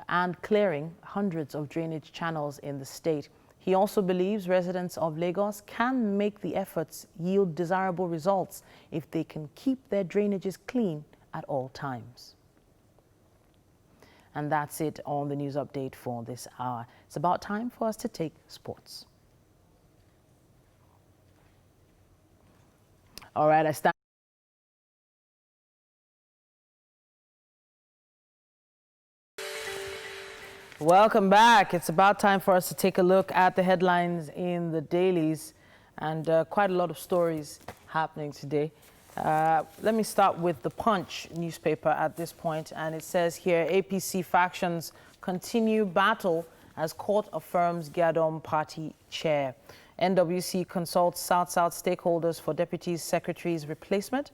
and clearing hundreds of drainage channels in the state. He also believes residents of Lagos can make the efforts yield desirable results if they can keep their drainages clean at all times. And that's it on the news update for this hour. It's about time for us to take sports. All right, I stand. Welcome back. It's about time for us to take a look at the headlines in the dailies, and quite a lot of stories happening today. Let me start with the Punch newspaper at this point, and it says here, APC factions continue battle as court affirms Gyadom party chair. NWC consults South-South stakeholders for deputy secretary's replacement.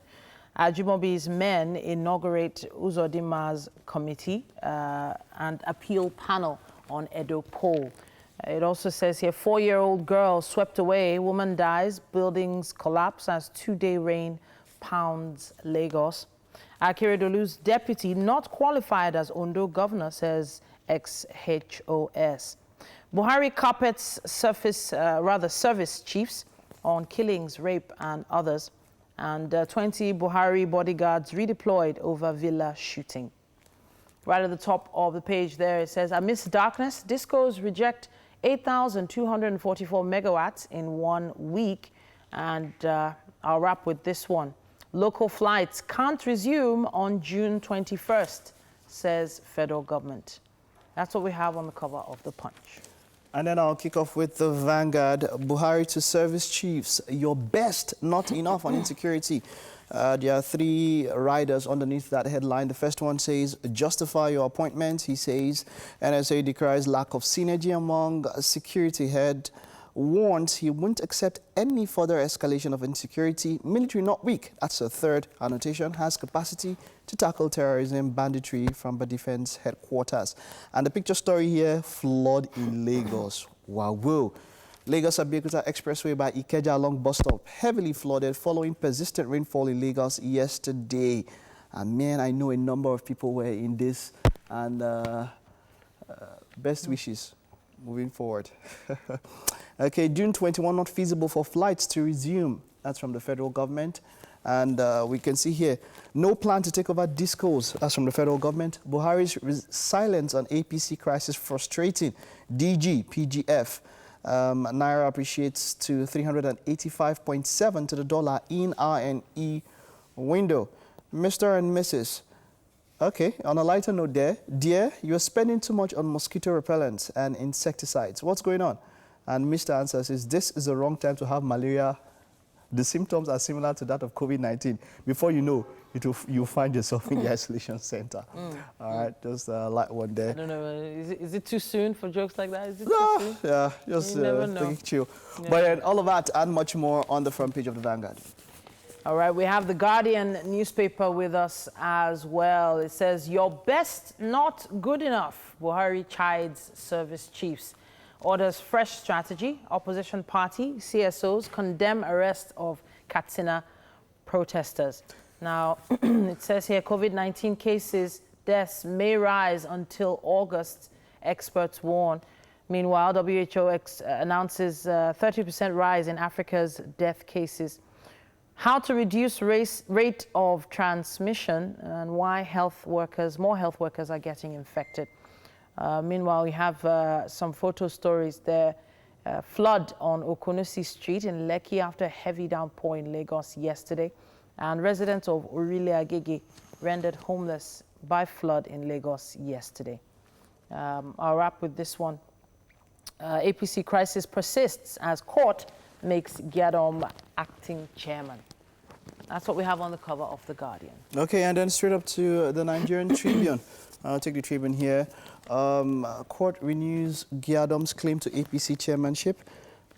Ajimobi's men inaugurate Uzodima's committee and appeal panel on Edo poll. It also says here, 4-year-old girl swept away, woman dies, buildings collapse as 2-day rain pounds Lagos. Akeredolu's deputy not qualified as Ondo governor, says ex-HOS. Buhari carpets service chiefs on killings, rape and others. And 20 Buhari bodyguards redeployed over villa shooting. Right at the top of the page there, it says, amidst darkness, discos reject 8,244 megawatts in 1 week. And I'll wrap with this one. Local flights can't resume on June 21st, says federal government. That's what we have on the cover of the Punch. And then I'll kick off with the Vanguard. Buhari to service chiefs. Your best, not enough on insecurity. There are 3 riders underneath that headline. The first one says, justify your appointment. He says, NSA decries lack of synergy among security head. Warns he won't accept any further escalation of insecurity. Military not weak. That's a third annotation. Has capacity to tackle terrorism, banditry from the defense headquarters. And the picture story here, flood in Lagos. Wow, whoa. Lagos-Abeokuta Expressway by Ikeja along bus stop, heavily flooded following persistent rainfall in Lagos yesterday. And man, I know a number of people were in this. And best wishes moving forward. Okay, June 21, not feasible for flights to resume. That's from the federal government. And we can see here, no plan to take over discos. That's from the federal government. Buhari's silence on APC crisis frustrating. DG, PGF. Naira appreciates to 385.7 to the dollar in RNE window. Mr. and Mrs. Okay, on a lighter note there, dear, you're spending too much on mosquito repellents and insecticides. What's going on? And Mr. Answer says, this is the wrong time to have malaria. The symptoms are similar to that of COVID-19. Before you know, you'll find yourself in the isolation center. All right, just a light one there. I don't know, is it too soon for jokes like that? Is it too soon? Yeah, just take it chill. Yeah. But then all of that and much more on the front page of the Vanguard. All right, we have the Guardian newspaper with us as well. It says, your best not good enough. Buhari chides service chiefs. Orders fresh strategy. Opposition party, CSOs, condemn arrest of Katsina protesters. Now, it says here, COVID-19 cases, deaths may rise until August, experts warn. Meanwhile, WHO announces 30% rise in Africa's death cases. How to reduce rate of transmission and why more health workers are getting infected. Meanwhile, we have some photo stories there. Flood on Okunusi Street in Lekki after a heavy downpour in Lagos yesterday. And residents of Orile Agege rendered homeless by flood in Lagos yesterday. I'll wrap with this one. APC crisis persists as court makes Gyadom acting chairman. That's what we have on the cover of The Guardian. Okay, and then straight up to the Nigerian Tribune. I'll take the Tribune here. Court renews Gyadom's claim to APC chairmanship.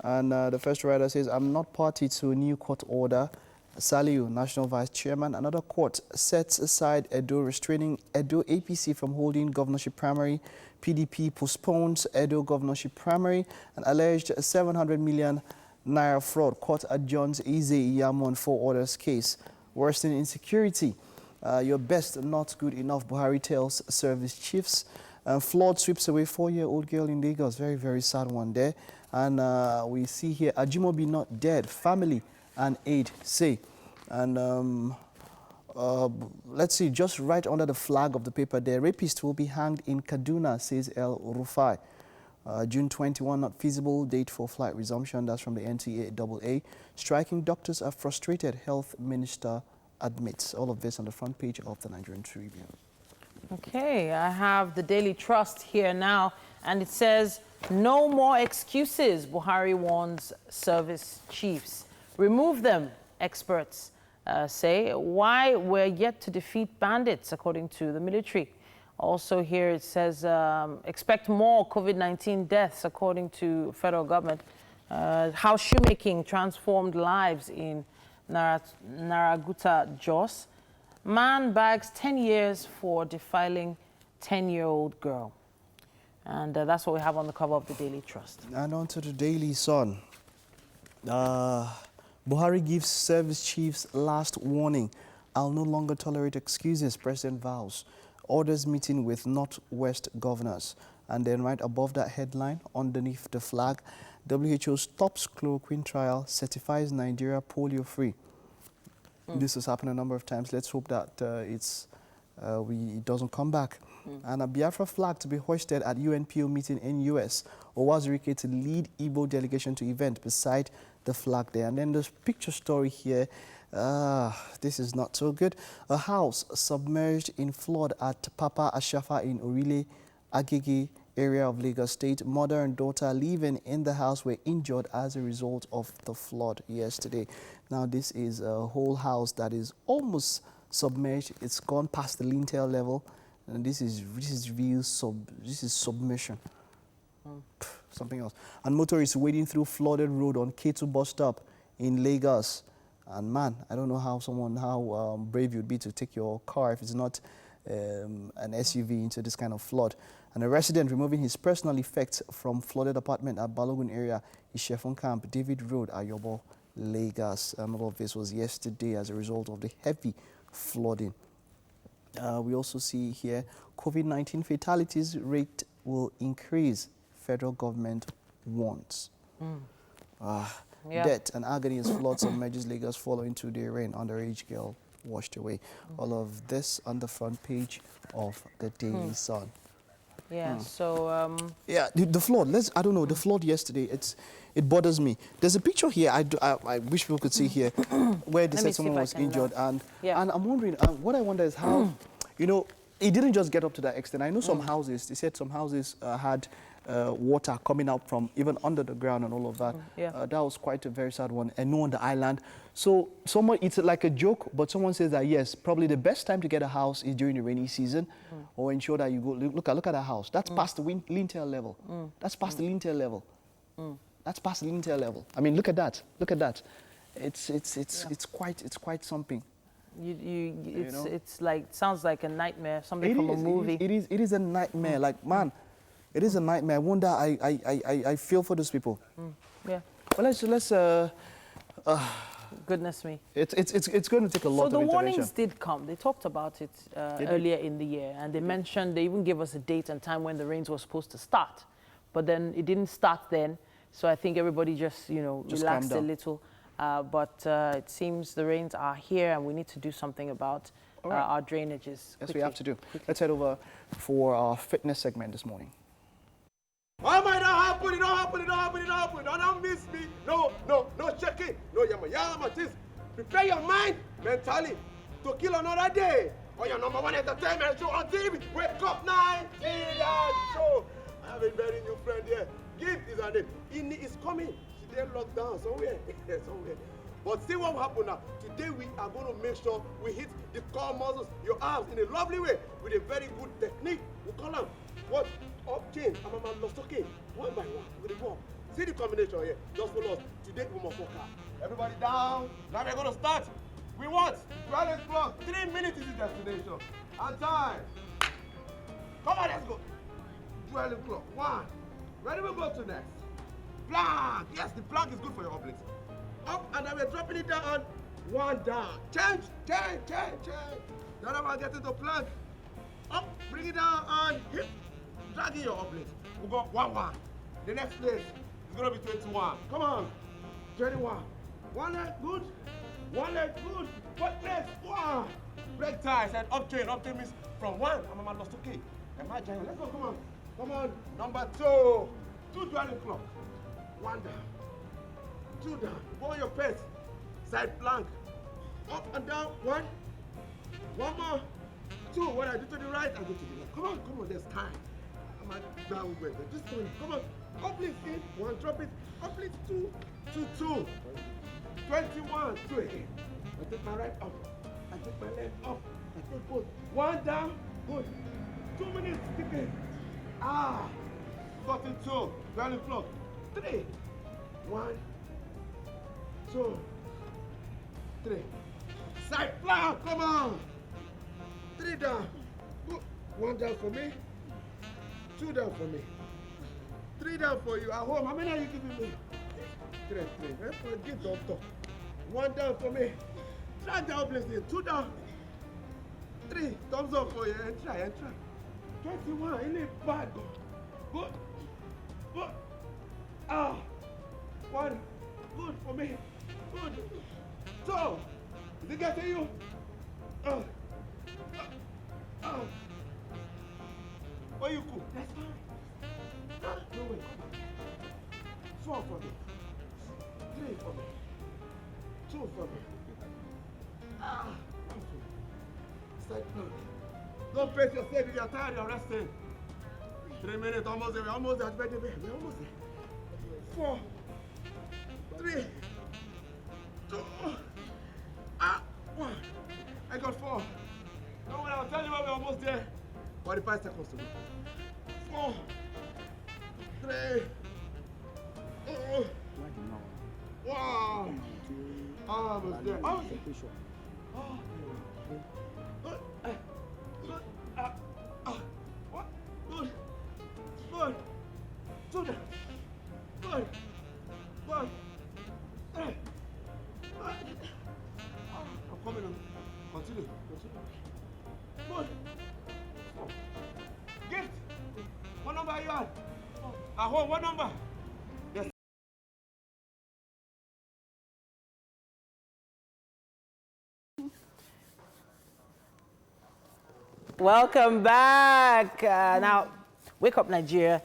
And the first writer says, I'm not party to a new court order. Saliu, National Vice Chairman. Another court sets aside Edo, restraining Edo APC from holding governorship primary. PDP postpones Edo governorship primary. An alleged 700 million naira fraud. Court adjourns Eze Iyamo 4 orders case. Worsening insecurity. Your best not good enough, Buhari tells service chiefs. Flood sweeps away 4-year-old girl in Lagos. Very, very sad one there. And we see here, Ajimobi not dead. Family and aid say. And let's see, just right under the flag of the paper there, rapist will be hanged in Kaduna, says El Rufai. June 21, not feasible date for flight resumption. That's from the NTAAA. Striking doctors are frustrated, health minister admits. All of this on the front page of the Nigerian Tribune. Okay, I have the Daily Trust here now, and it says, no more excuses, Buhari warns service chiefs. Remove them, experts say why we're yet to defeat bandits, according to the military. Also here it says, expect more COVID-19 deaths, according to federal government. How shoemaking transformed lives in Naraguta, Jos. Man bags 10 years for defiling 10-year-old girl. And that's what we have on the cover of the Daily Trust. And on to the Daily Sun. Buhari gives service chiefs last warning. I'll no longer tolerate excuses, President vows. Orders meeting with Northwest governors. And then right above that headline, underneath the flag, WHO stops chloroquine trial, certifies Nigeria polio-free. This has happened a number of times. Let's hope that it doesn't come back. And a Biafra flag to be hoisted at UNPO meeting in US. Owazirike to lead Igbo delegation to event beside the flag there. And then the picture story here. This is not so good. A house submerged in flood at Papa Ashafa in Orile, Agege area of Lagos State. Mother and daughter living in the house were injured as a result of the flood yesterday. Now this is a whole house that is almost submerged. It's gone past the lintel level, and this is submersion. Something else. And motorists wading through flooded road on K2 bus stop in Lagos. And man, I don't know how brave you'd be to take your car if it's not an SUV into this kind of flood. And a resident removing his personal effects from flooded apartment at Balogun area, Ishefun Camp, David Road, Ayobo, Lagos. And all of this was yesterday as a result of the heavy flooding. We also see here COVID-19 fatalities rate will increase, federal government wants. Death and agony as flood submerges Lagos following 2-day rain. Underage girl washed away. All of this on the front page of the Daily Sun. Yeah, so... yeah, the flood, I don't know, the flood yesterday, it bothers me. There's a picture here, I wish people could see here, where they said someone was injured. And I'm wondering, what I wonder is how, you know, it didn't just get up to that extent. I know some houses, they said some houses had water coming out from even under the ground and all of that. That was quite a very sad one. And no on the island. So it's like a joke, but someone says that yes, probably the best time to get a house is during the rainy season, or ensure that you go look at that house. That's past the lintel level. That's past the lintel level. That's past the lintel level. I mean, look at that. Look at that. It's quite something. It's like, sounds like a nightmare, something from a movie. It is a nightmare. Like, man, it is a nightmare. I wonder, I feel for those people. Yeah. Well, let's goodness me. It's going to take a lot of intervention. So the warnings did come. They talked about it earlier in the year, and they mentioned, they even gave us a date and time when the rains were supposed to start. But then it didn't start then. So I think everybody just relaxed a little. But it seems the rains are here, and we need to do something about our drainages. Yes, we have to do. Let's head over for our fitness segment this morning. Why might not happen? It don't happen. It don't happen. It don't happen. Don't miss me. No shaking. No yama. Just prepare your mind mentally to kill another day on your #1 entertainment show on TV. Wake up, Nigeria show. I have a very new friend here. Gift is her name. Inni is coming. She did locked down somewhere. Somewhere. But see what will happen now. Today we are going to make sure we hit the core muscles, your arms, in a lovely way with a very good technique. We call them what? Up chain. I'm lost. Okay. One by one. We're going to walk. See the combination here. Just follow us. Today we must walk out. Everybody down. Now we're going to start. We want 12 o'clock. 3 minutes is the destination. And time. Come on, let's go. 12 o'clock. 1. Where do we go to next? Plank. Yes, the plank is good for your obliques. Up, and then we're dropping it down. 1 down. Change. The other one getting to plank. Up, bring it down, and hip. Dragging your obliques. We go 1-1. The next place is going to be 21. Come on. 21. 1 leg good. 1 leg good. What place? 1. Break ties and up chain. Up chain means from 1. I'm lost. Okay. Let's go. Come on. Number 2. 2 12 o'clock. 1 down. 2 down. Go on your pace. Side plank. Up and down. 1. 1 more. 2. What I do to the right, I go to the left. Come on. There's time. I'm down with it. Just come on. Uplift in. 1. Drop it. Uplift 2. 2. 21. 2 again. I take my right up. I take my left up. I take both. One down. Good. 2 minutes. Ticking. 42. Ground floor. 3. 1, 2, 3. Side fly. Come on. 3 down. Good. 1 down for me. 2 down for me. 3 down for you. At home, how many are you giving me? 3. Let's give doctor. 1 down for me. Try down, please. 2 down. 3. Thumbs up for you. And try. 21. In a bad go. Good. 1. Good for me. Good. 2. Is it getting you? Where you cook? That's fine. No way. 4 for me. 3 for me. 2 for me. 1 for me. Side plug. Don't pace yourself if you're tired, you're resting. 3 minutes, almost there. We're almost there. We're almost there. 4, 3, 2, 1. I got 4. No, when I'll tell you when we're almost there. 45 seconds to go. 4, 3, 2, 1. Almost there. Almost there. Good. 2 down. Good. 1. I'm coming on. Continue. Good. 4. Gift. What number are you at? At home, what number? Yes. Welcome back. Now, Wake Up Nigeria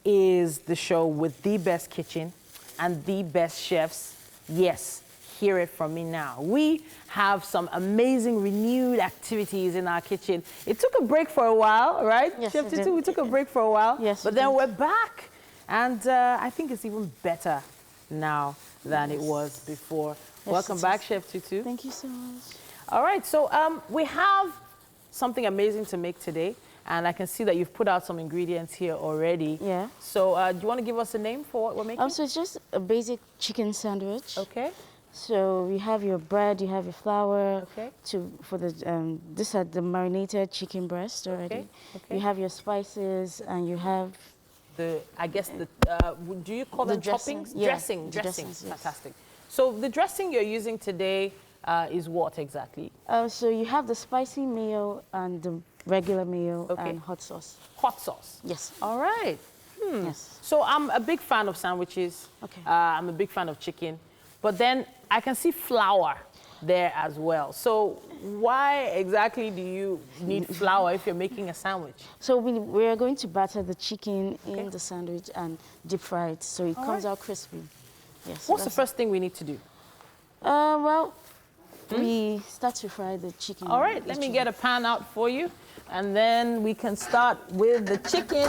is the show with the best kitchen and the best chefs. Yes, hear it from me now. We have some amazing renewed activities in our kitchen. It took a break for a while, right? Yes, Chef Titi, we took a break for a while. Yes, but then we're back. And I think it's even better now than it was before. Yes, Welcome back, Chef Titi. Thank you so much. All right, so we have something amazing to make today. And I can see that you've put out some ingredients here already. Yeah. So do you want to give us a name for what we're making? So it's just a basic chicken sandwich. Okay. So you have your bread, you have your flour. Okay. For the these are the marinated chicken breast already. Okay. Okay. You have your spices and you have the do you call the them dressing. toppings? Yeah, Dressing. the dressings, yes. Fantastic. So the dressing you're using today is what exactly? So you have the spicy mayo and the regular mayo and hot sauce. Hot sauce. Yes. All right. Yes. So I'm a big fan of sandwiches. Okay. I'm a big fan of chicken, but then I can see flour there as well. So why exactly do you need flour if you're making a sandwich? So we are going to batter the chicken in the sandwich and deep fry it so it comes out crispy. Yes. What's the first thing we need to do? We start to fry the chicken. All right, let me get a pan out for you, and then we can start with the chicken.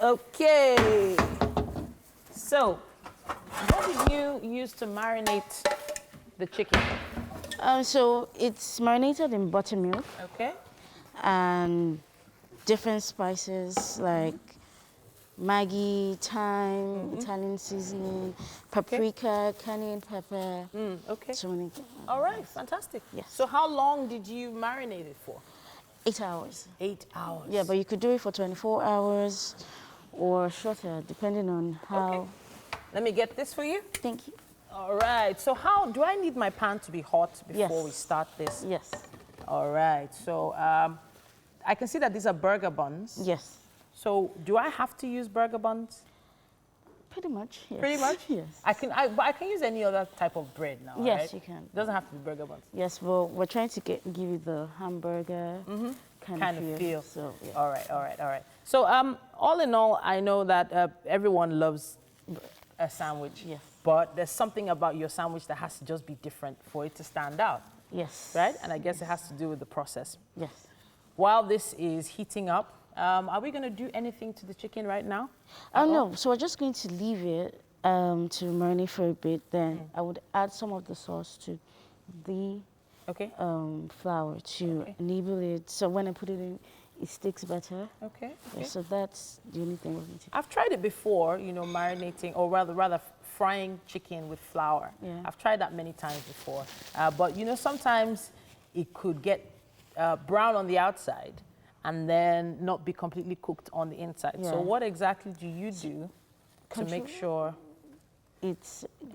Okay. So, what did you use to marinate the chicken? So it's marinated in buttermilk. Okay. And different spices like Maggi, thyme, Italian seasoning, paprika, cayenne pepper. Okay. So many. All right, fantastic. Yes. So how long did you marinate it for? 8 hours. 8 hours. Yeah, but you could do it for 24 hours or shorter, depending on how. Okay. Let me get this for you. Thank you. All right. So how do I need my pan to be hot before we start this? Yes. All right. So I can see that these are burger buns. Yes. So do I have to use burger buns? Pretty much, yes. Pretty much? Yes. But I can use any other type of bread now, Yes, right? you can. It doesn't have to be burger buns. Yes, well, we're trying to give you the hamburger kind of feel. So, yeah. All right. So all in all, I know that everyone loves a sandwich. Yes. But there's something about your sandwich that has to just be different for it to stand out. Yes. Right? And I guess it has to do with the process. Yes. While this is heating up, are we going to do anything to the chicken right now? Oh, no. So we're just going to leave it to marinate for a bit. Then I would add some of the sauce to the flour to enable it. So when I put it in, it sticks better. Okay. Yeah, so that's the only thing we need to do. I've tried it before, you know, marinating, or rather frying chicken with flour. Yeah. I've tried that many times before. But, you know, sometimes it could get brown on the outside and then not be completely cooked on the inside. Yeah. So what exactly do you do to make sure it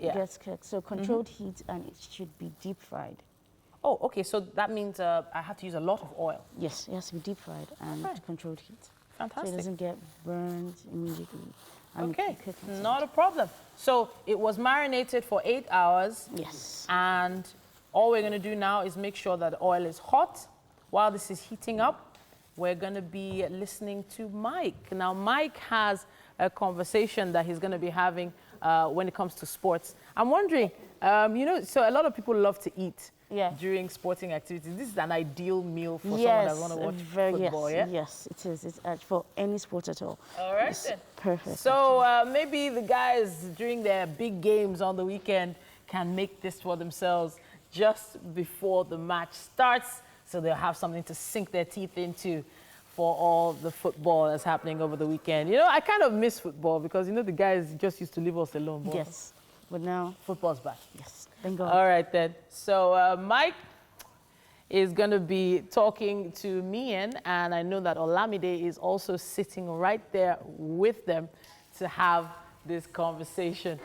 gets cooked? So controlled heat, and it should be deep fried. Oh, okay. So that means I have to use a lot of oil. Yes, it has to be deep fried and controlled heat. Fantastic. So it doesn't get burned immediately. And Okay, not a problem. So it was marinated for 8 hours. Yes. And all we're going to do now is make sure that the oil is hot. While this is heating up, we're going to be listening to Mike. Now, Mike has a conversation that he's going to be having when it comes to sports. I'm wondering, you know, so a lot of people love to eat during sporting activities. This is an ideal meal for someone that wants to watch football, yeah? Yes, it is. It's for any sport at all. All right, it's then. Perfect. So maybe the guys during their big games on the weekend can make this for themselves just before the match starts, so they'll have something to sink their teeth into for all the football that's happening over the weekend. You know, I kind of miss football because, you know, the guys just used to leave us alone. Boy. Yes, but now football's back. Yes, thank God. All right, then. So Mike is going to be talking to Mian, and I know that Olamide is also sitting right there with them to have this conversation.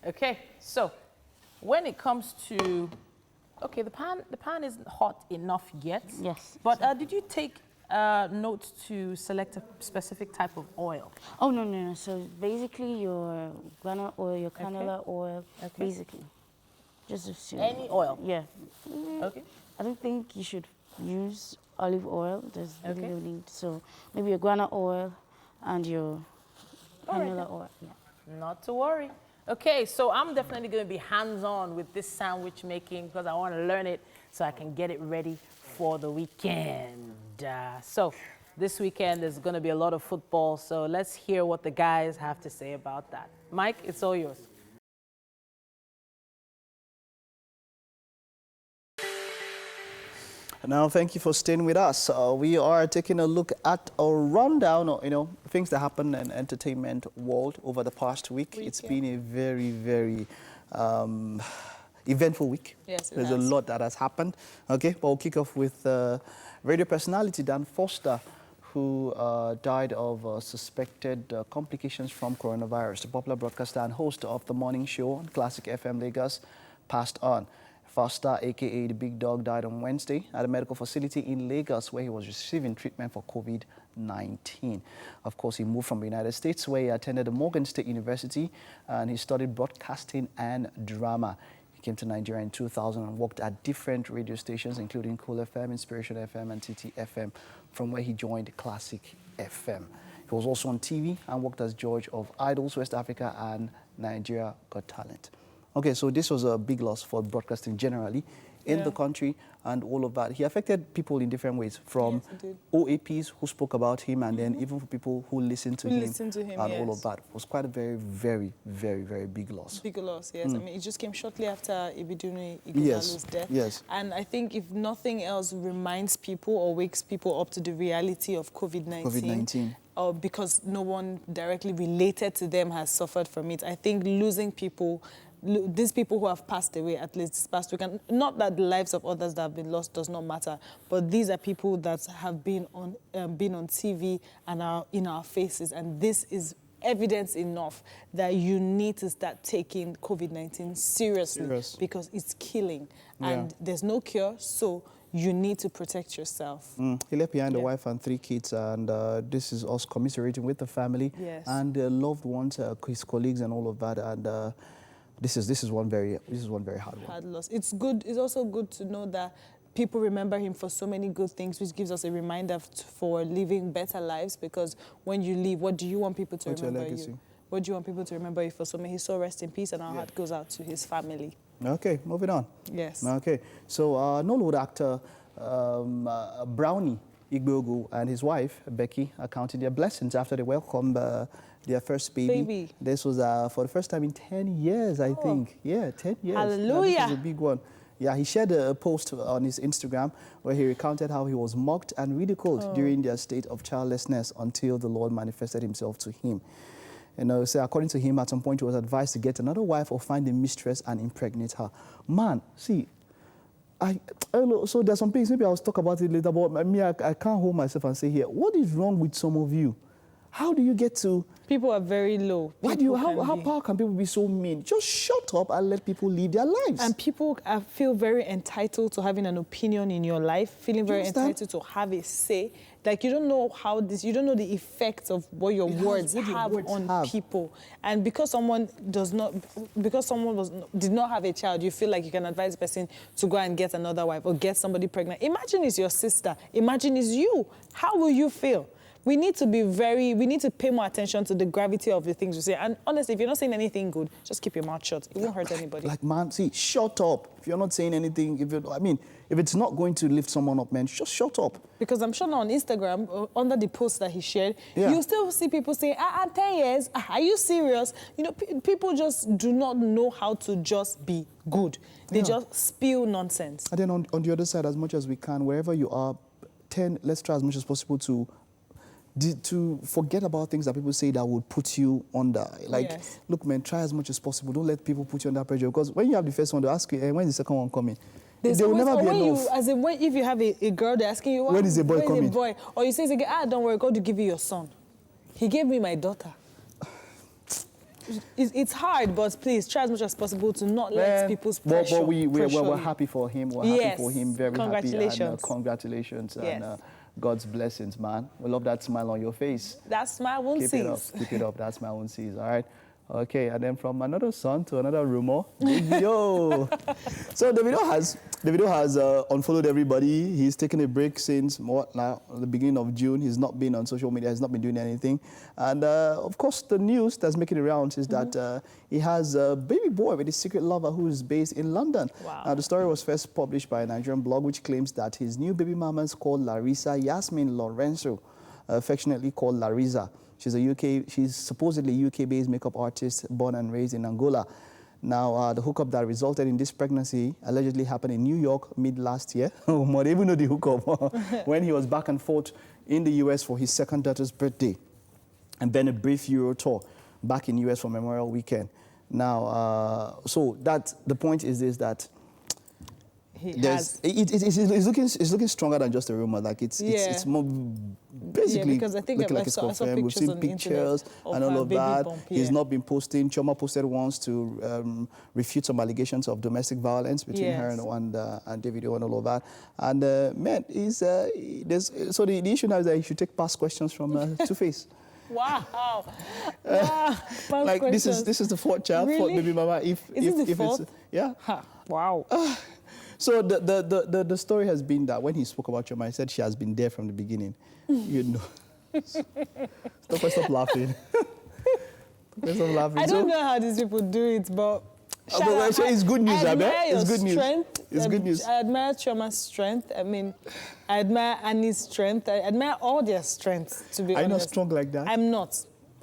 Okay, so when it comes to, okay, the pan isn't hot enough yet. Yes. But did you take note to select a specific type of oil? Oh, no. So basically your groundnut oil, your canola oil, basically. Just assume. Any oil? Yeah. Okay. I don't think you should use olive oil. There's really no need. So maybe your groundnut oil and your canola oil. Yeah. Not to worry. Okay, so I'm definitely going to be hands-on with this sandwich making because I want to learn it so I can get it ready for the weekend. So this weekend there's going to be a lot of football, so let's hear what the guys have to say about that. Mike, it's all yours. Now, thank you for staying with us. We are taking a look at a rundown of, you know, things that happened in the entertainment world over the past week. It's been a very, very eventful week. Yes, There's a lot that has happened. Okay, but we'll kick off with radio personality Dan Foster, who died of suspected complications from coronavirus. The popular broadcaster and host of the morning show on Classic FM Lagos passed on. Foster, a.k.a. the Big Dog, died on Wednesday at a medical facility in Lagos where he was receiving treatment for COVID-19. Of course, he moved from the United States where he attended the Morgan State University and he studied broadcasting and drama. He came to Nigeria in 2000 and worked at different radio stations, including Cool FM, Inspiration FM, and Titi FM, from where he joined Classic FM. He was also on TV and worked as judge of Idols West Africa and Nigeria Got Talent. Okay, so this was a big loss for broadcasting generally in the country and all of that. He affected people in different ways, from OAPs who spoke about him and then even for people who listened to him and all of that. It was quite a very, very, very, very big loss. Big loss, yes. I mean, it just came shortly after Ibidunni Ighodalo's death. Yes. And I think if nothing else reminds people or wakes people up to the reality of COVID-19. Because no one directly related to them has suffered from it. I think losing people, these people who have passed away, at least this past week, and not that the lives of others that have been lost does not matter, but these are people that have been on TV and are in our faces, and this is evidence enough that you need to start taking COVID-19 seriously because it's killing, and there's no cure, so you need to protect yourself. He left behind a wife and 3 kids, and this is us commiserating with the family and loved ones, his colleagues, and all of that. And this is one very hard one. Hard loss. It's good. It's also good to know that people remember him for so many good things, which gives us a reminder for living better lives. Because when you leave, what do you want people to remember you? What do you want people to remember you for? So may his soul rest in peace, and our heart goes out to his family. Okay, moving on. Yes. Okay, so Nollywood actor Brownie Igbogu and his wife, Becky, are counting their blessings after they welcomed their first baby. This was for the first time in 10 years, I think. Yeah, 10 years. Hallelujah. This is a big one. Yeah, he shared a post on his Instagram where he recounted how he was mocked and ridiculed during their state of childlessness until the Lord manifested himself to him. You know, so according to him, at some point he was advised to get another wife or find a mistress and impregnate her. Man, see, so there's some things, maybe I'll talk about it later, but me, I can't hold myself and say here, what is wrong with some of you? How do you get to... People are very low. How can people be so mean? Just shut up and let people live their lives. And people feel very entitled to having an opinion in your life, feeling very entitled to have a say. Like, you don't know you don't know the effects of what your words have on people. And because someone did not have a child, you feel like you can advise the person to go and get another wife or get somebody pregnant. Imagine it's your sister. Imagine it's you. How will you feel? We need to pay more attention to the gravity of the things we say. And honestly, if you're not saying anything good, just keep your mouth shut. It won't hurt anybody. Like, man, see, shut up. If you're not saying anything, if it's not going to lift someone up, man, just shut up. Because I'm sure now on Instagram, under the post that he shared, you still see people saying, 10 years, are you serious? You know, people just do not know how to just be good. They just spew nonsense. And then on the other side, as much as we can, wherever you are, let's try as much as possible to forget about things that people say that would put you under. Like, look, man, try as much as possible. Don't let people put you under pressure. Because when you have the first one, they'll ask you, when's the second one coming? There will never be enough. If you have a girl, they're asking you, when is the boy coming? Or you say, don't worry, God will give you your son. He gave me my daughter. It's hard, but please try as much as possible to not let people's pressure. But we're happy for him. We're happy for him. Very congratulations. happy. And, congratulations. Yes. And God's blessings, man. We love that smile on your face. That smile won't cease. Keep it up. That smile won't cease. All right. Okay, and then from another son to another rumor. Davido. So Davido has unfollowed everybody. He's taken a break since the beginning of June. He's not been on social media. He's not been doing anything. And of course, the news that's making the rounds is that he has a baby boy with his secret lover who is based in London. Wow. Now, the story was first published by a Nigerian blog which claims that his new baby mama is called Larissa Yasmin Lorenzo, affectionately called Larissa. She's supposedly a UK-based makeup artist born and raised in Angola. Now, the hookup that resulted in this pregnancy allegedly happened in New York mid-last year. More even know the hookup when he was back and forth in the US for his second daughter's birthday, and then a brief Euro tour back in US for Memorial Weekend. Now, so the point is this, that it's looking stronger than just a rumor. Like it's more basically because I think looking like it's confirmed. We've seen pictures and all of that. He's not been posting. Choma posted once to refute some allegations of domestic violence between her and Davido and all of that. And man, so the issue now is that he should take past questions from Two-Face. Wow. Like this is the fourth child, really? Fourth baby mama. Is it the fourth? Wow. So the story has been that when he spoke about Choma, he said she has been there from the beginning. You know. Stop laughing. Stop laughing. I don't know how these people do it, but it's good news, it's good news. It's good news. I admire Choma's strength. I mean, I admire Annie's strength. I admire all their strengths, to be honest. Are you not strong like that?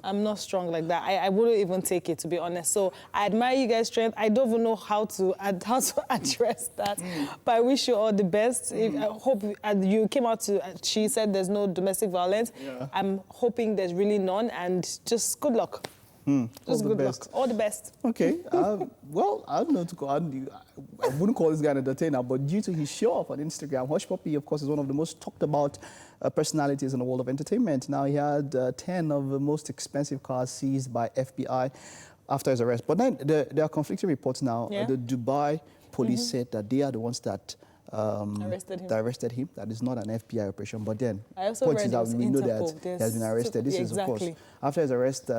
I'm not strong like that. I wouldn't even take it, to be honest. So I admire you guys' strength. I don't even know how to address that. But I wish you all the best. I hope you came out she said there's no domestic violence. Yeah. I'm hoping there's really none, and just good luck. Just good luck. All the best. Okay. Well, I don't know to go on. I wouldn't call this guy an entertainer, but due to his show off on Instagram, Hush Puppy, of course, is one of the most talked about personalities in the world of entertainment. Now, he had 10 of the most expensive cars seized by FBI after his arrest. But then there are conflicting reports now. Yeah. The Dubai police said that they are the ones that arrested him. That is not an FBI operation. But then, I also read that we know that he has been arrested. This is, of course, after his arrest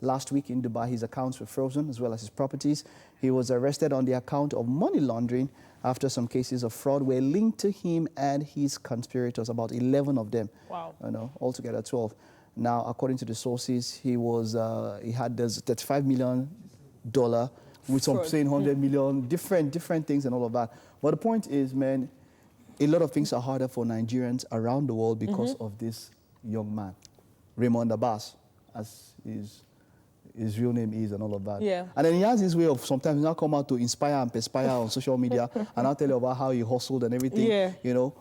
last week in Dubai, his accounts were frozen as well as his properties. He was arrested on the account of money laundering after some cases of fraud were linked to him and his conspirators, about 11 of them. Wow. Altogether 12. Now, according to the sources, he had this $35 million with some saying 100 million, different things and all of that. But the point is, man, a lot of things are harder for Nigerians around the world because of this young man, Raymond Abbas, as his real name is and all of that. Yeah. And then he has this way of sometimes now come out to inspire and perspire on social media and I'll tell you about how he hustled and everything. Yeah. You know,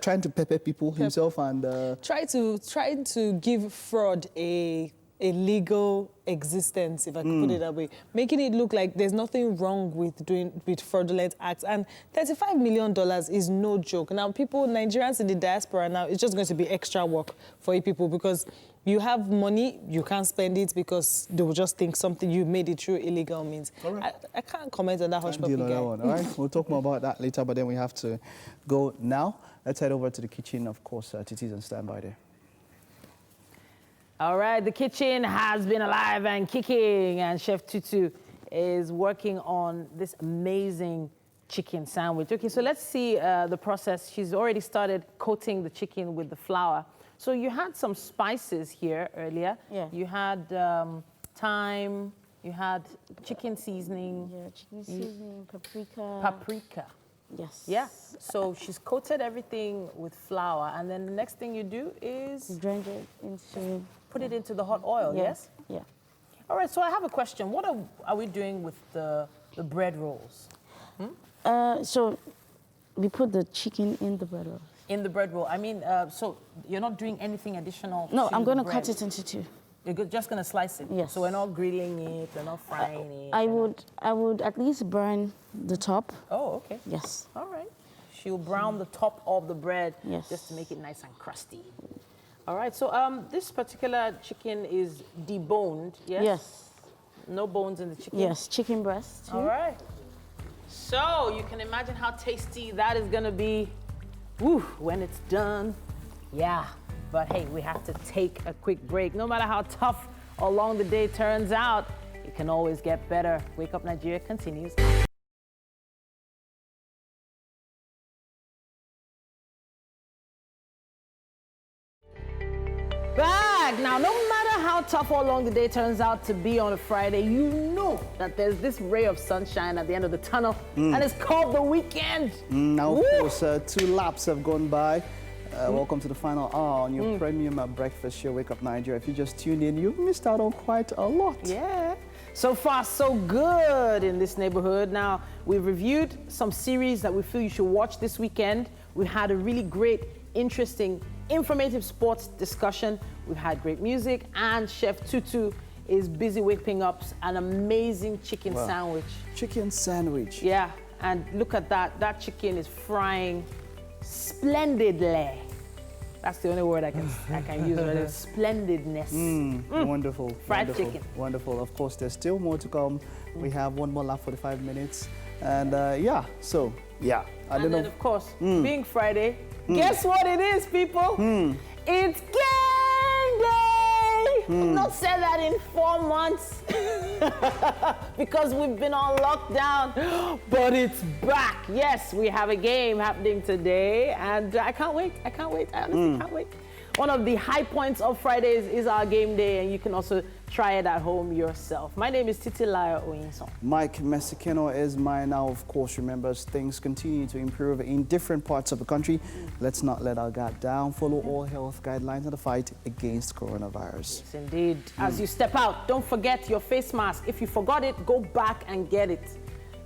trying to pepper people himself and... Trying to give fraud a legal existence, if I could put it that way, making it look like there's nothing wrong with with fraudulent acts. And $35 million is no joke. Now, Nigerians in the diaspora now, it's just going to be extra work for you people because you have money, you can't spend it because they will just think something you made it through illegal means. Right. I can't comment on that hush puppy guy. All right, we'll talk more about that later, but then we have to go now. Let's head over to the kitchen. Of course, Titi's on standby there. All right, the kitchen has been alive and kicking, and Chef Tutu is working on this amazing chicken sandwich. Okay, so let's see the process. She's already started coating the chicken with the flour. So you had some spices here earlier. Yeah. You had thyme, you had chicken seasoning. Yeah, chicken seasoning, paprika. Paprika. Yes. Yeah. So she's coated everything with flour, and then the next thing you do is drain it into. Put it into the hot oil. Yeah. Yes. Yeah. All right. So I have a question. What are we doing with the bread rolls? So we put the chicken in the bread roll. In the bread roll. I mean, so you're not doing anything additional. No, to I'm going the to bread. cut it into two. You're just going to slice it. Yes. So we're not grilling it. We're not frying it. I would at least burn the top. Oh, okay. Yes. All right. She'll brown the top of the bread. Yes. Just to make it nice and crusty. All right. So this particular chicken is deboned. Yes. Yes. No bones in the chicken. Yes. Chicken breast. Too. All right. So you can imagine how tasty that is going to be. Woo, when it's done. Yeah. But hey, we have to take a quick break. No matter how tough or long the day turns out, it can always get better. Wake Up Nigeria continues. Back. Now, no matter how tough or long the day turns out to be on a Friday, you know that there's this ray of sunshine at the end of the tunnel, and it's called the weekend. Now, of course, 2 laps have gone by. Welcome to the final hour on your premium breakfast show, Wake Up Nigeria. If you just tuned in, you've missed out on quite a lot. Yeah. So far, so good in this neighborhood. Now, we've reviewed some series that we feel you should watch this weekend. We had a really great, interesting, informative sports discussion. We've had great music, and Chef Tutu is busy whipping up an amazing chicken sandwich. Chicken sandwich. Yeah, and look at that. That chicken is frying splendidly. That's the only word I can use. Right? Splendidness. Wonderful. Fried wonderful, chicken. Wonderful. Of course, there's still more to come. We have one more lap, 45 minutes. And yeah, so, yeah. I don't know. And then, of course, being Friday, guess what it is, people? It's gang day! I've not said that in 4 months because we've been on lockdown, but it's back. Yes, we have a game happening today, and I can't wait. I honestly can't wait. One of the high points of Fridays is our game day, and you can also try it at home yourself. My name is Titi Oyinson. Mike Mexicano is mine now. Of course, remember, things continue to improve in different parts of the country. Let's not let our guard down. Follow all health guidelines in the fight against coronavirus. Yes, indeed. As you step out, don't forget your face mask. If you forgot it, go back and get it.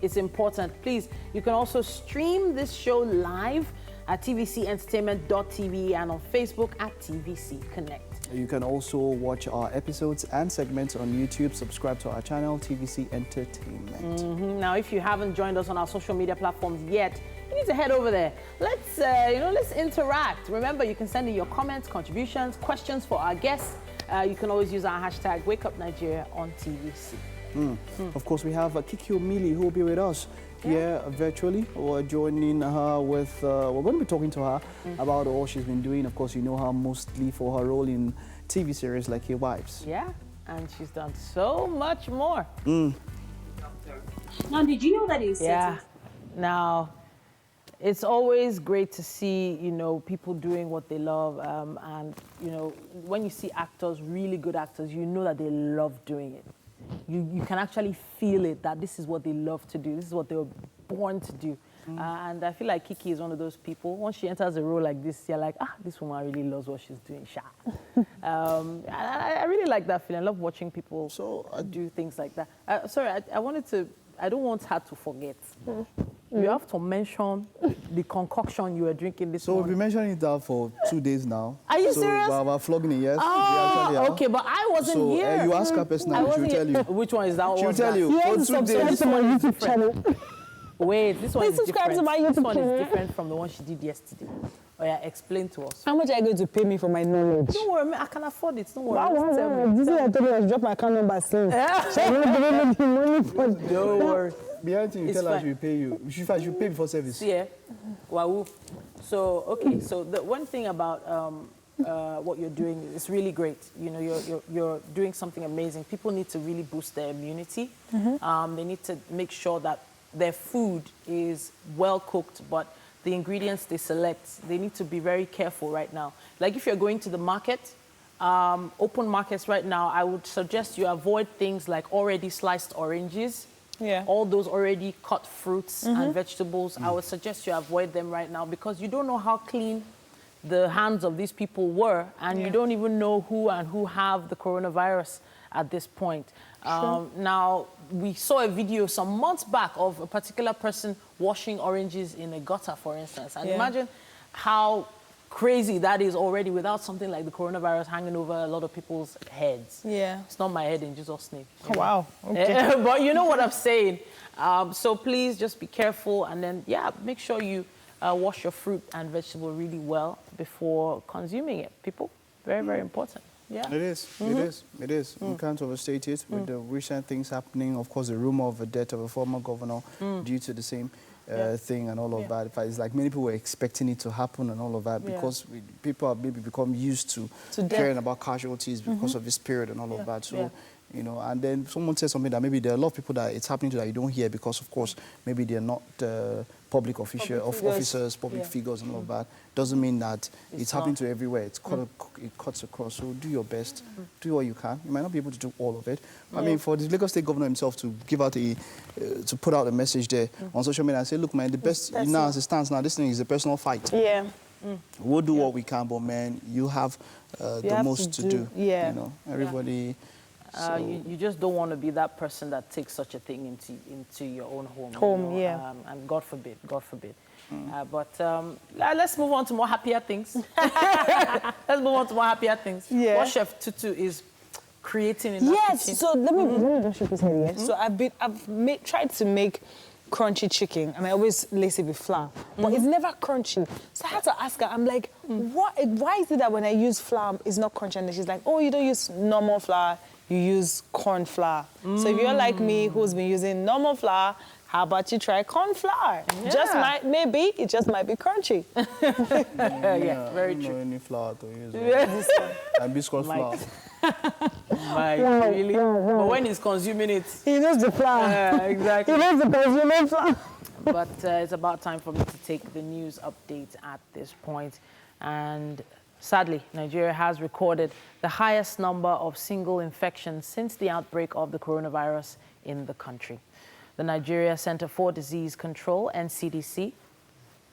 It's important. Please, you can also stream this show live at tvcentertainment.tv and on Facebook at TVC Connect. You can also watch our episodes and segments on YouTube. Subscribe to our channel, TVC Entertainment. Now, if you haven't joined us on our social media platforms yet, you need to head over there. Let's interact. Remember, you can send in your comments, contributions, questions for our guests. You can always use our hashtag #WakeUpNigeria on TVC. Of course, we have Kiki Omeli who will be with us here virtually. We're joining her with, we're going to be talking to her about all she's been doing. Of course, you know her mostly for her role in TV series like Your Wives. Yeah, and she's done so much more. Now, did you know that is? Yeah. Now, it's always great to see, people doing what they love. And, when you see actors, really good actors, you know that they love doing it. You can actually feel it, that this is what they love to do. This is what they were born to do. And I feel like Kiki is one of those people. Once she enters a role like this, you're like, this woman really loves what she's doing. I really like that feeling. I love watching people do things like that. Sorry, I don't want her to forget. You have to mention the concoction you were drinking this morning. So we've been mentioning it out for 2 days now. Are you serious? We're flogging it, yes. Oh, okay, but I wasn't here. You ask her personally, she'll tell you. Which one is that? She'll tell you. You have to subscribe to my YouTube channel. Wait, this one is subscribe different. to my YouTube This one channel. is different from the one she did yesterday. Oh yeah, explain to us. How much are you going to pay me for my knowledge? Don't worry, I can afford it. Don't worry. Wow. This is I told you I should drop my account number soon. So I'm not giving me the money for Don't worry. Behind you tell her she will pay you. She should pay before service. Yeah. Wow. So, okay, so the one thing about what you're doing is really great. You know, you're doing something amazing. People need to really boost their immunity. They need to make sure that their food is well cooked, but the ingredients they select, they need to be very careful right now. Like if you're going to the market, open markets right now, I would suggest you avoid things like already sliced oranges. Yeah. All those already cut fruits and vegetables, I would suggest you avoid them right now because you don't know how clean the hands of these people were, and you don't even know who have the coronavirus at this point. Now, we saw a video some months back of a particular person washing oranges in a gutter, for instance. And imagine how crazy that is already without something like the coronavirus hanging over a lot of people's heads. Yeah. It's not my head in Jesus' name. Oh, wow. Okay. But you know what I'm saying. So please just be careful and then, make sure you wash your fruit and vegetable really well before consuming it. People, very, very important. Yeah. It is. It is. We can't overstate it with the recent things happening. Of course, the rumor of the death of a former governor due to the same thing and all of that. It's like many people were expecting it to happen and all of that because people have maybe become used to caring about casualties because of this period and all of that. So, you know, and then someone said something that maybe there are a lot of people that it's happening to that you don't hear because, of course, maybe they're not public officers, public figures and all of that. Doesn't mean that it's happening to everywhere. It cuts across. So do your best. Do what you can. You might not be able to do all of it. I mean, for the Lagos State governor himself to give out to put out a message there on social media and say, look, man, the best now as it stands now, this thing is a personal fight. Yeah. We'll do what we can, but man, you have the most to do. Yeah. You know, everybody. You just don't want to be that person that takes such a thing into your own home. And God forbid. But let's move on to more happier things. What Chef Tutu is creating in that kitchen. So let me just shake his head. So I've tried to make crunchy chicken, and I always lace it with flour, but it's never crunchy. So I had to ask her, I'm like, why is it that when I use flour, it's not crunchy? And she's like, oh, you don't use normal flour, you use corn flour. So if you're like me, who's been using normal flour, how about you try corn flour? Yeah. It just might be crunchy. Very true. Any flour to use. Hibiscus flour. Really? But when he's consuming it... He knows the flour. Exactly. He knows the consuming flour. But it's about time for me to take the news update at this point. And sadly, Nigeria has recorded the highest number of single infections since the outbreak of the coronavirus in the country. The Nigeria Center for Disease Control, NCDC,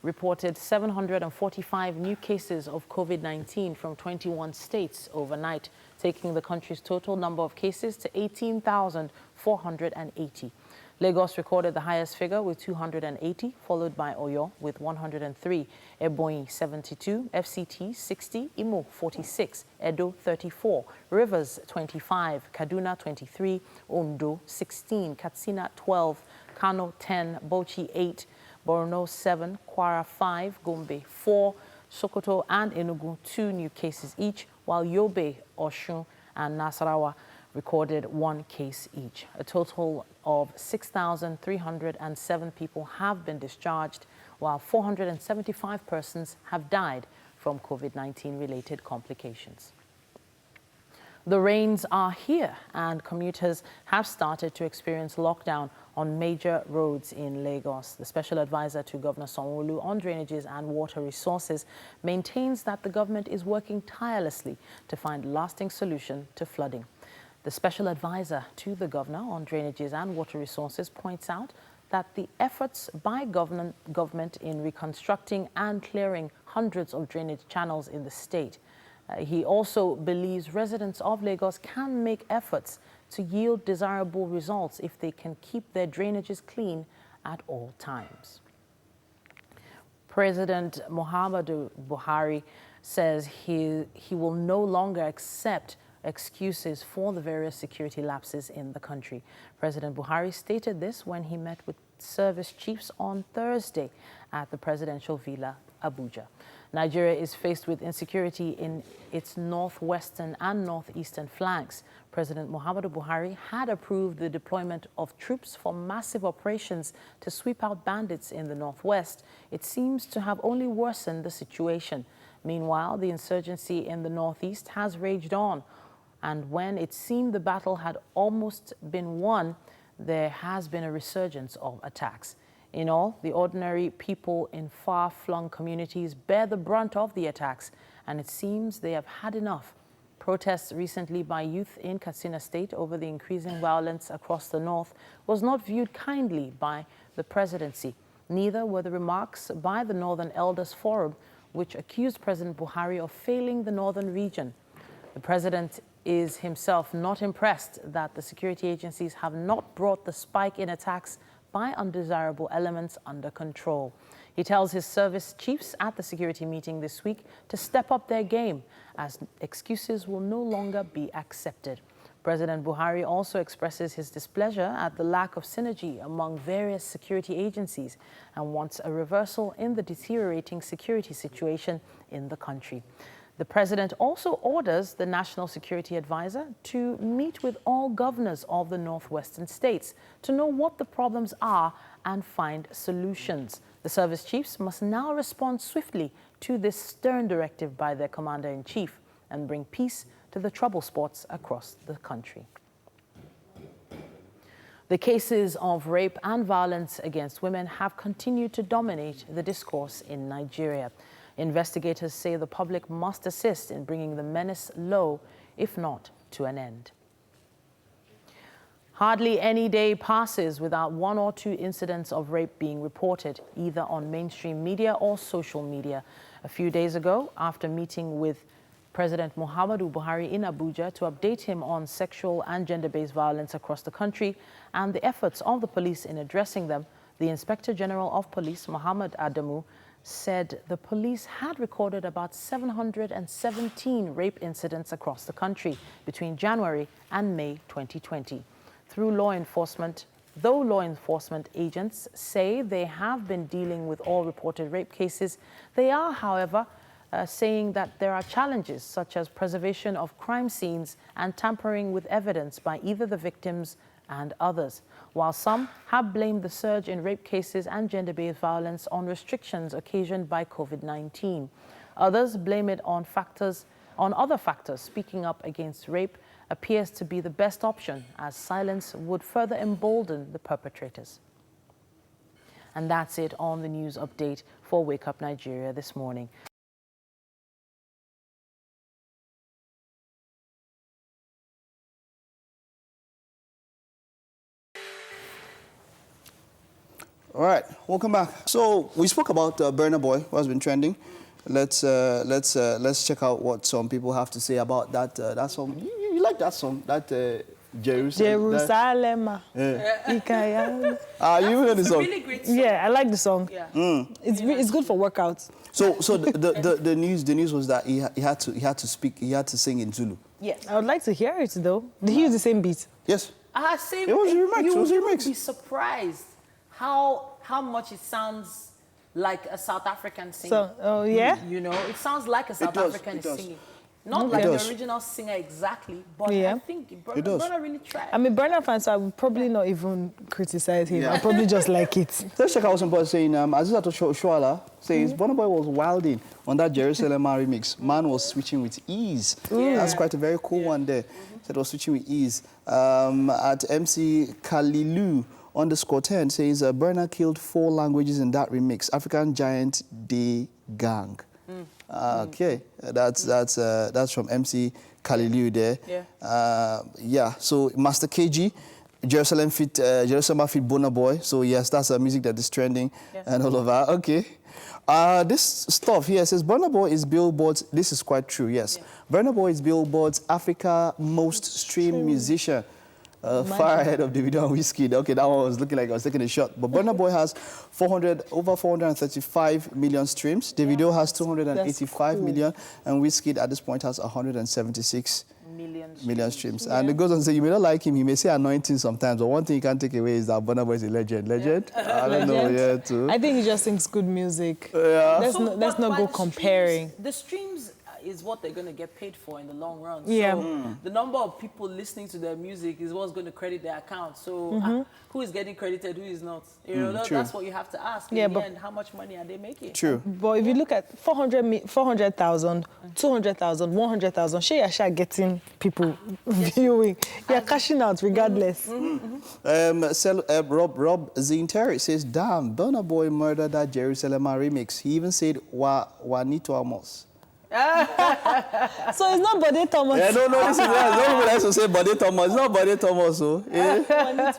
reported 745 new cases of COVID-19 from 21 states overnight, taking the country's total number of cases to 18,480. Lagos recorded the highest figure with 280, followed by Oyo with 103, Ebonyi 72, FCT 60, Imo 46, Edo 34, Rivers 25, Kaduna 23, Ondo 16, Katsina 12, Kano 10, Bauchi 8, Borno 7, Kwara 5, Gombe 4, Sokoto and Enugu 2 new cases each, while Yobe, Osun and Nasarawa recorded 1 case each. A total of 6,307 people have been discharged, while 475 persons have died from COVID-19 related complications. The rains are here and commuters have started to experience lockdown on major roads in Lagos. The special advisor to Governor Sanwo-Olu on drainages and water resources maintains that the government is working tirelessly to find a lasting solution to flooding. The special advisor to the governor on drainages and water resources points out that the efforts by government in reconstructing and clearing hundreds of drainage channels in the state. He also believes residents of Lagos can make efforts to yield desirable results if they can keep their drainages clean at all times. President Muhammadu Buhari says he will no longer accept excuses for the various security lapses in the country. President Buhari stated this when he met with service chiefs on Thursday at the presidential villa, Abuja. Nigeria is faced with insecurity in its northwestern and northeastern flanks. President Muhammadu Buhari had approved the deployment of troops for massive operations to sweep out bandits in the northwest. It seems to have only worsened the situation. Meanwhile, the insurgency in the northeast has raged on, and when it seemed the battle had almost been won, there has been a resurgence of attacks. In all, the ordinary people in far-flung communities bear the brunt of the attacks, and it seems they have had enough. Protests recently by youth in Katsina State over the increasing violence across the north was not viewed kindly by the presidency. Neither were the remarks by the Northern Elders Forum, which accused President Buhari of failing the northern region. The president is himself not impressed that the security agencies have not brought the spike in attacks by undesirable elements under control. He tells his service chiefs at the security meeting this week to step up their game, as excuses will no longer be accepted. President Buhari also expresses his displeasure at the lack of synergy among various security agencies and wants a reversal in the deteriorating security situation in the country. The president also orders the National Security Advisor to meet with all governors of the northwestern states to know what the problems are and find solutions. The service chiefs must now respond swiftly to this stern directive by their commander-in-chief and bring peace to the trouble spots across the country. The cases of rape and violence against women have continued to dominate the discourse in Nigeria. Investigators say the public must assist in bringing the menace low, if not to an end. Hardly any day passes without one or two incidents of rape being reported, either on mainstream media or social media. A few days ago, after meeting with President Muhammadu Buhari in Abuja to update him on sexual and gender-based violence across the country and the efforts of the police in addressing them, the Inspector General of Police, Muhammad Adamu, said the police had recorded about 717 rape incidents across the country between January and May 2020. Though law enforcement agents say they have been dealing with all reported rape cases, they are, however, saying that there are challenges such as preservation of crime scenes and tampering with evidence by either the victims and others. While some have blamed the surge in rape cases and gender-based violence on restrictions occasioned by COVID-19, others blame it on other factors. Speaking up against rape appears to be the best option, as silence would further embolden the perpetrators. And that's it on the news update for Wake Up Nigeria this morning. All right, welcome back. So we spoke about Burna Boy, who has been trending. Let's check out what some people have to say about that song. You like that song? That Jerusalem. Yeah. You heard the song? Really great song. Yeah, I like the song. Yeah. It's good for workouts. So the news was that he had to sing in Zulu. Yes. I would like to hear it though. Did he use the same beat? Yes. Same. It was a remix. You would be surprised how much it sounds like a South African singer. So, oh yeah? You know, it sounds like a South African singing. Not like the original singer exactly, but I think Burna really tried. I'm a Burna fan, so I would probably not even criticize him. I'll probably just like it. Let's check out what some people are saying. Azizato Shwala says, Burna Boy was wilding on that Jerusalem remix. Man was switching with ease. Yeah. That's quite a very cool one there. Said was switching with ease. At MC Kalilu _10 says, Burna killed 4 languages in that remix. African Giant Day Gang. Okay, that's from MC Kalilu there. Yeah. So Master KG Jerusalem feat Burna Boy. So yes, that's a music that is trending and all of that. Okay. This stuff here says Burna Boy is Billboard's, this is quite true, yes. Yeah. Burna Boy is Billboard's Africa most streamed musician. Far ahead of Davido and Wizkid. Okay, that one was looking like I was taking a shot. But Burna Boy has over 435 million streams. Davido has 285 million, and Wizkid at this point has 176 million streams. Yeah. And it goes on to say, you may not like him, he may say anointing sometimes, but one thing you can't take away is that Burna Boy is a legend. Legend? I don't know, yeah, too. I think he just sings good music. Yeah. Let's not go comparing. The streams is what they're going to get paid for in the long run. Yeah. So the number of people listening to their music is what's going to credit their account. So who is getting credited, who is not? You know, that's what you have to ask. In the end, how much money are they making? True. But if you look at 400,000, 200,000, 100,000, Sheyasha getting people viewing. You're cashing out regardless. Rob Zinteri says, damn, Burna Boy murdered that Jerusalem remix. He even said, Juanito Amos. So it's not Bode Thomas. Yeah, no, this is nobody has to say Bode Thomas. It's not Bode Thomas, so.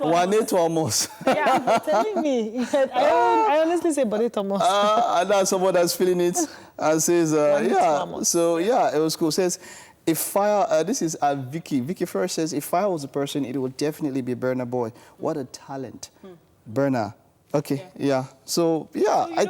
Juanito Amos. Yeah, you're telling me. I honestly say Bode Thomas. And now someone that's feeling it and says, yeah. So, yeah, it was cool. Says, if fire, this is Vicky. Vicky first says, if fire was a person, it would definitely be Burna Boy. What a talent. Burna. Okay, yeah. So, yeah,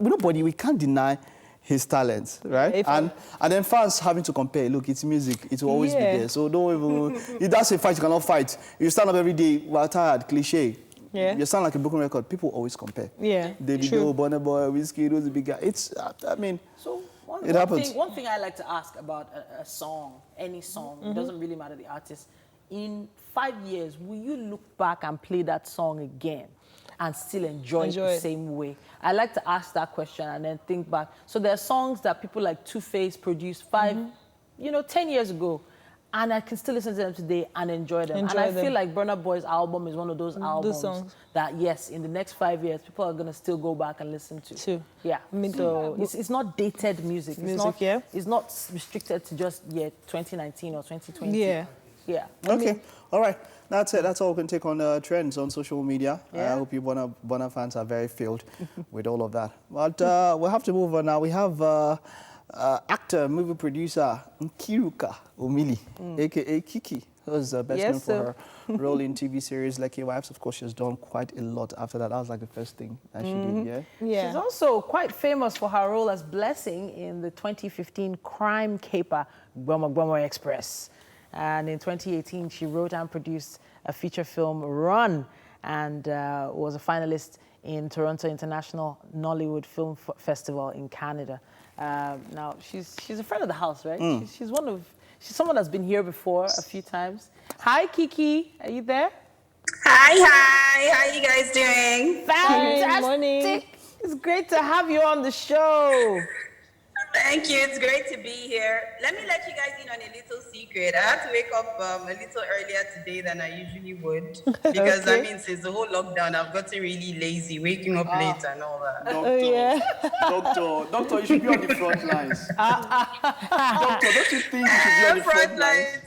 nobody, we can't deny his talents, right? And then fans having to compare. Look, it's music. It will always be there. So don't even... If that's a fight, you cannot fight. You stand up every day, we're tired, cliche. Yeah. You sound like a broken record. People always compare. Yeah, Davido, Burna Boy, Wizkid, those big guys. It's, I mean, so it happens. One thing I like to ask about a song, any song, it doesn't really matter the artist. In 5 years, will you look back and play that song again and still enjoy it the same way? I like to ask that question and then think back. So there are songs that people like Tope produced 10 years ago, and I can still listen to them today and enjoy them. I feel like Burna Boy's album is one of those albums that, yes, in the next 5 years, people are going to still go back and listen to. Yeah. So it's not dated music. It's not restricted to just 2019 or 2020. Yeah. Yeah. Okay. All right. That's it. That's all we can take on trends on social media. I hope you Burna fans are very filled with all of that. But we'll have to move on now. We have actor, movie producer Kiruka Omeli, a.k.a. Kiki, who's best known for her role in TV series Lucky Wives. Of course, she's done quite a lot after that. That was like the first thing that she did, She's also quite famous for her role as Blessing in the 2015 crime caper Gboma Express. And in 2018, she wrote and produced a feature film, Run, and was a finalist in Toronto International Nollywood Film Festival in Canada. Now, she's a friend of the house, right? She's someone that's been here before a few times. Hi, Kiki. Are you there? Hi. How are you guys doing? Fantastic. Good morning. It's great to have you on the show. Thank you. It's great to be here. Let me let you guys in on a little secret. I had to wake up a little earlier today than I usually would because since the whole lockdown, I've gotten really lazy, waking up late and all that. Doctor, you should be on the front lines. Doctor, don't you think you should be on the front lines?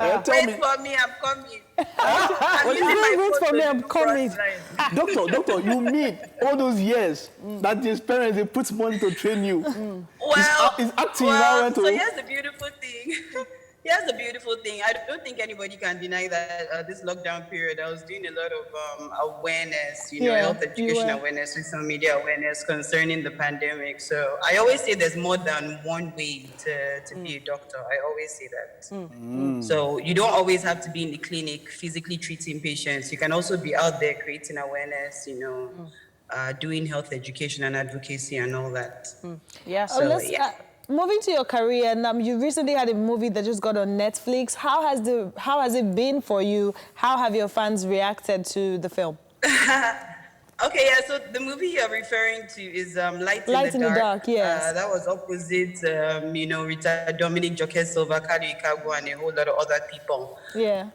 Wait for me, I'm coming. Wait for me, I'm coming. Doctor, you mean all those years that these parents, they put money to train you? Is acting so here's the beautiful thing. I don't think anybody can deny that this lockdown period, I was doing a lot of awareness, health education awareness, social media awareness concerning the pandemic. So I always say there's more than one way to be a doctor. I always say that. So you don't always have to be in the clinic physically treating patients. You can also be out there creating awareness, doing health education and advocacy and all that. Moving to your career, you recently had a movie that just got on Netflix. How has it been for you? How have your fans reacted to the film? So the movie you're referring to is Light in the Dark. Yes. That was opposite, retired Dominic Joke Silva, Kari Ikagu, and a whole lot of other people. Yeah.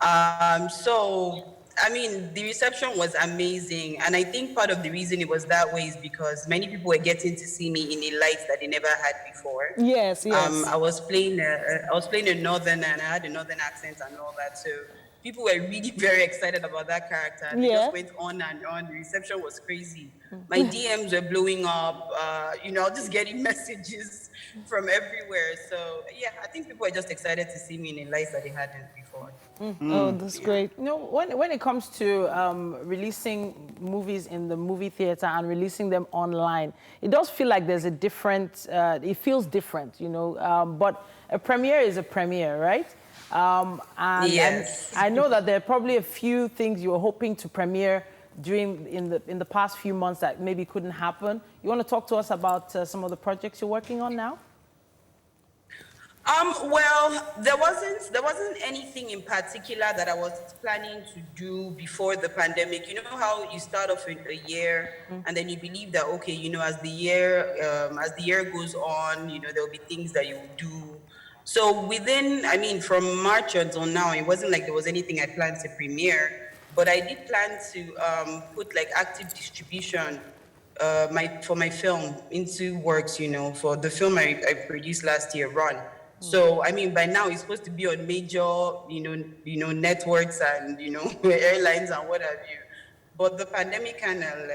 The reception was amazing, and I think part of the reason it was that way is because many people were getting to see me in a light that they never had before. Yes. I was playing a northern, and I had a northern accent and all that, so people were really very excited about that character. And it just went on and on. The reception was crazy. My DMs were blowing up. You know, just getting messages from everywhere. So yeah, I think people were just excited to see me in a light that they hadn't before. Oh, that's great. You know, when it comes to releasing movies in the movie theater and releasing them online, it does feel like there's a different, it feels different, you know, but a premiere is a premiere, right? And Yes. I know that there are probably a few things you were hoping to premiere in the past few months that maybe couldn't happen. You want to talk to us about some of the projects you're working on now? Well, there wasn't anything in particular that I was planning to do before the pandemic. You know how you start off in a year and then you believe that, okay, you know, as the year goes on, you know, there'll be things that you will do. So within, I mean, from March until now, it wasn't like there was anything I planned to premiere, but I did plan to put like active distribution for my film into works, you know, for the film I produced last year, Run. So, I mean, by now it's supposed to be on major, you know, networks and, you know, airlines and what have you. But the pandemic kind of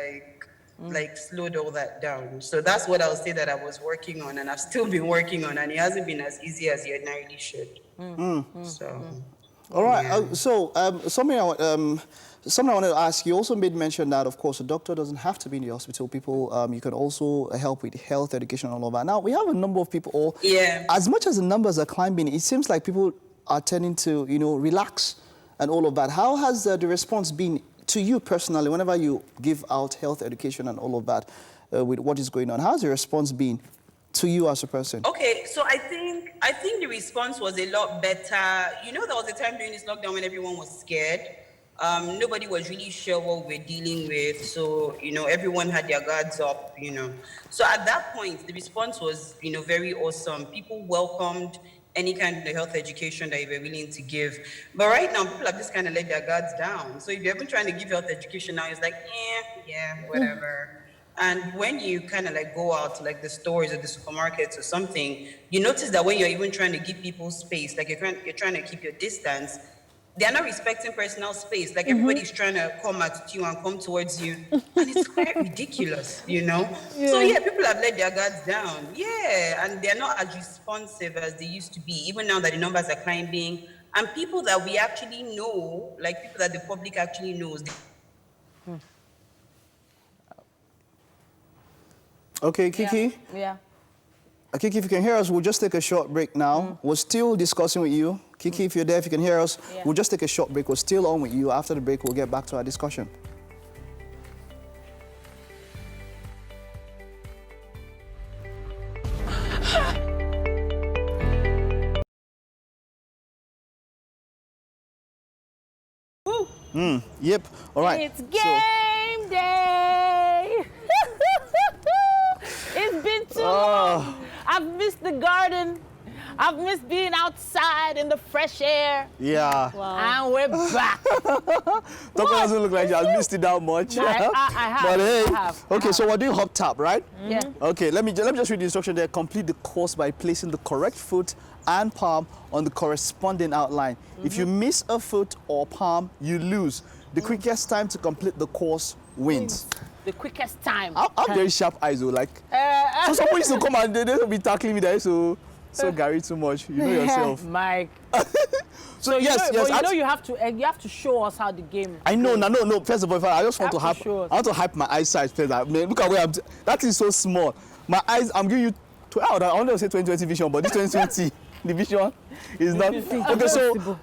like slowed all that down. So that's what I'll say that I was working on and I've still been working on, and it hasn't been as easy as you ordinarily should. So. All right. Something I wanted to ask. You also made mention that, of course, a doctor doesn't have to be in the hospital. People, you can also help with health education and all of that. Now, we have a number of people, as much as the numbers are climbing, it seems like people are tending to, you know, relax and all of that. How has the response been to you personally whenever you give out health education and all of that with what is going on? How's the response been to you as a person? Okay, so I think the response was a lot better. You know, there was a time during this lockdown when everyone was scared. Nobody was really sure what we're dealing with. So, you know, everyone had their guards up, you know. So at that point, the response was, you know, very awesome. People welcomed any kind of health education that you were willing to give. But right now, people have just kind of let their guards down. So if you're even trying to give health education now, it's like, yeah, whatever. And when you kind of like go out to like the stores or the supermarkets or something, you notice that when you're even trying to give people space, like you're trying to keep your distance, they're not respecting personal space. Like everybody's trying to come at you and come towards you. And it's quite ridiculous, you know? So yeah, people have let their guards down. Yeah, and they're not as responsive as they used to be, even now that the numbers are climbing. And people that we actually know, like people that the public actually knows. Okay, Kiki? Yeah. Kiki, if you can hear us, we'll just take a short break now. We're still discussing with you. Kiki, if you're there, if you can hear us, we'll just take a short break. We're still on with you. After the break, we'll get back to our discussion. Yep. All right. It's game day. It's been too long. I've missed the garden. I've missed being outside in the fresh air. Yeah. Wow. And we're back. Tope doesn't look like she has missed it that much. No, I have. But hey, I have. okay, so we're doing hop tap, right? Yeah. Okay, let me just read the instruction there. Complete the course by placing the correct foot and palm on the corresponding outline. If you miss a foot or palm, you lose. The quickest time to complete the course wins. The quickest time. I'm very sharp eyes though, like. So someone used to come and they'll be tackling me there, so Gary too much. You know yourself. Mike. So yes, you have to show us how the game. I know, no. First of all, I just want to hype. I want to hype my eyesight first. I mean, look at where I'm. That is so small. My eyes. I'm giving you. I want to say 2020 vision, but this 2020 the vision is not. Okay, so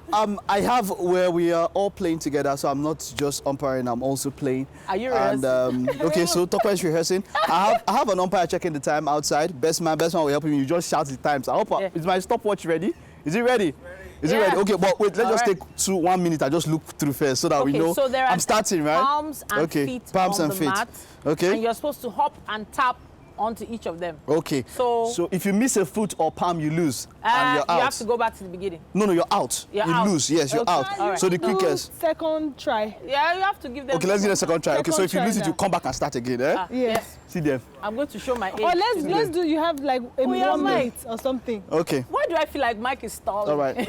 I have where we are all playing together. So I'm not just umpiring. I'm also playing. Are you rehearsing? And okay, so Tope is rehearsing. I have an umpire checking the time outside. Best man will help me. You just shout the times. I hope. Is my stopwatch ready? Is it ready? Is it ready? Okay, but wait, let's just take 1 minute. I just look through first so that we know. So there are I'm starting, right? Palms and feet palms on and the feet. mat. Okay. And you're supposed to hop and tap onto each of them. Okay. So if you miss a foot or palm, you lose, and you're out. You have to go back to the beginning. No, you're out. You lose. Yes, you're out. All right. So the quickest. Second try. Yeah, you have to give them. Okay, let's do the second try. Okay, so if you lose it, you come back and start again, eh? Yes. See them. I'm going to show my age. Or let's do. You have like a 1 minute or something. Okay. Why do I feel like Mike is stalling? All right.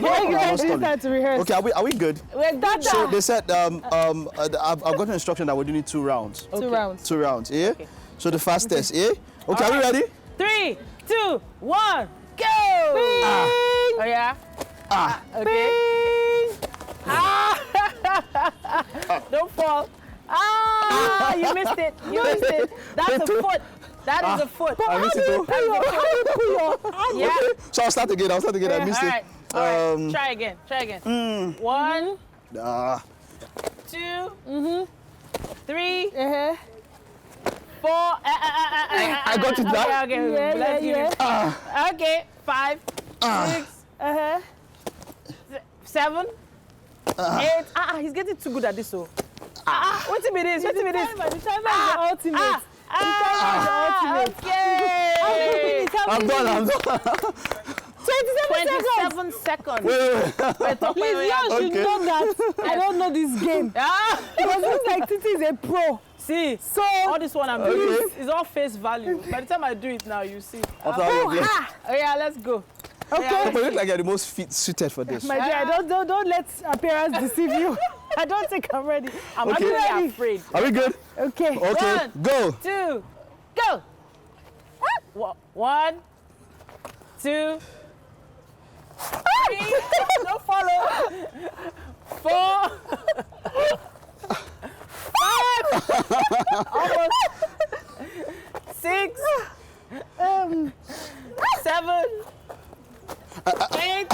Start to rehearse. Okay, are we good? We're good. So they said I've got an instruction that we're doing 2 rounds. Okay. 2 rounds. 2 rounds. Yeah. Okay. So the fastest. Yeah. Okay, are we ready? 3, 2, 1, go! Oh yeah. Okay. Don't fall. You missed it. You missed it. That's a foot. That is a foot. I missed it too. Yeah. Okay. So I'll start again. I missed it. All right. Try again. 1, 2, 3, 4. I got it now. Okay. Let's give it. Okay. 5, 6, 7, 8. He's getting too good at this. So. Wait a minute. The timer is the ultimate. Okay. I'm done. 27 seconds. Please, you should know that I don't know this game. Because it looks like Titi is a pro. See, so all this one I'm doing is all face value. By the time I do it now, you see. Yeah, let's go. Okay. You look like you're the most suited for this. My dear, don't let appearance deceive you. I don't think I'm ready. I'm really afraid. Are we good? Okay. Okay, 1, go. 2, go. 1, 2, 3. Don't follow. 4, 5. Almost. 6, 7, 8,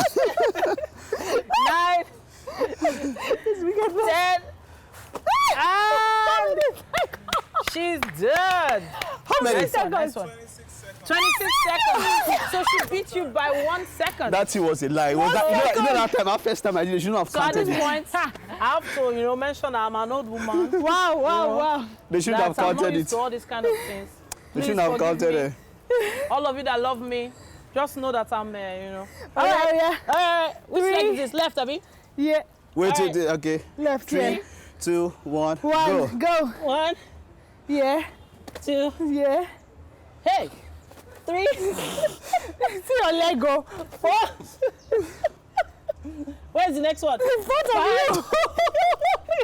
9, 10. She's done. How many? Nice one. 26 seconds. So she beat you by 1 second. That was a lie. Was that, you know that time, our first time I did it, you shouldn't have counted it. So at this point, I have to, mention I'm an old woman. Wow. They shouldn't have counted I'm not used it. to all these kind of things. They shouldn't have counted it. All of you that love me, just know that I'm, All right. Which leg is this? Left, Abby? Yeah. Wait, okay. Left, 3, 2, 1, go. 1. Yeah. 2. Yeah. Hey. 3. See your leg go. 4. Where's the next one? 5.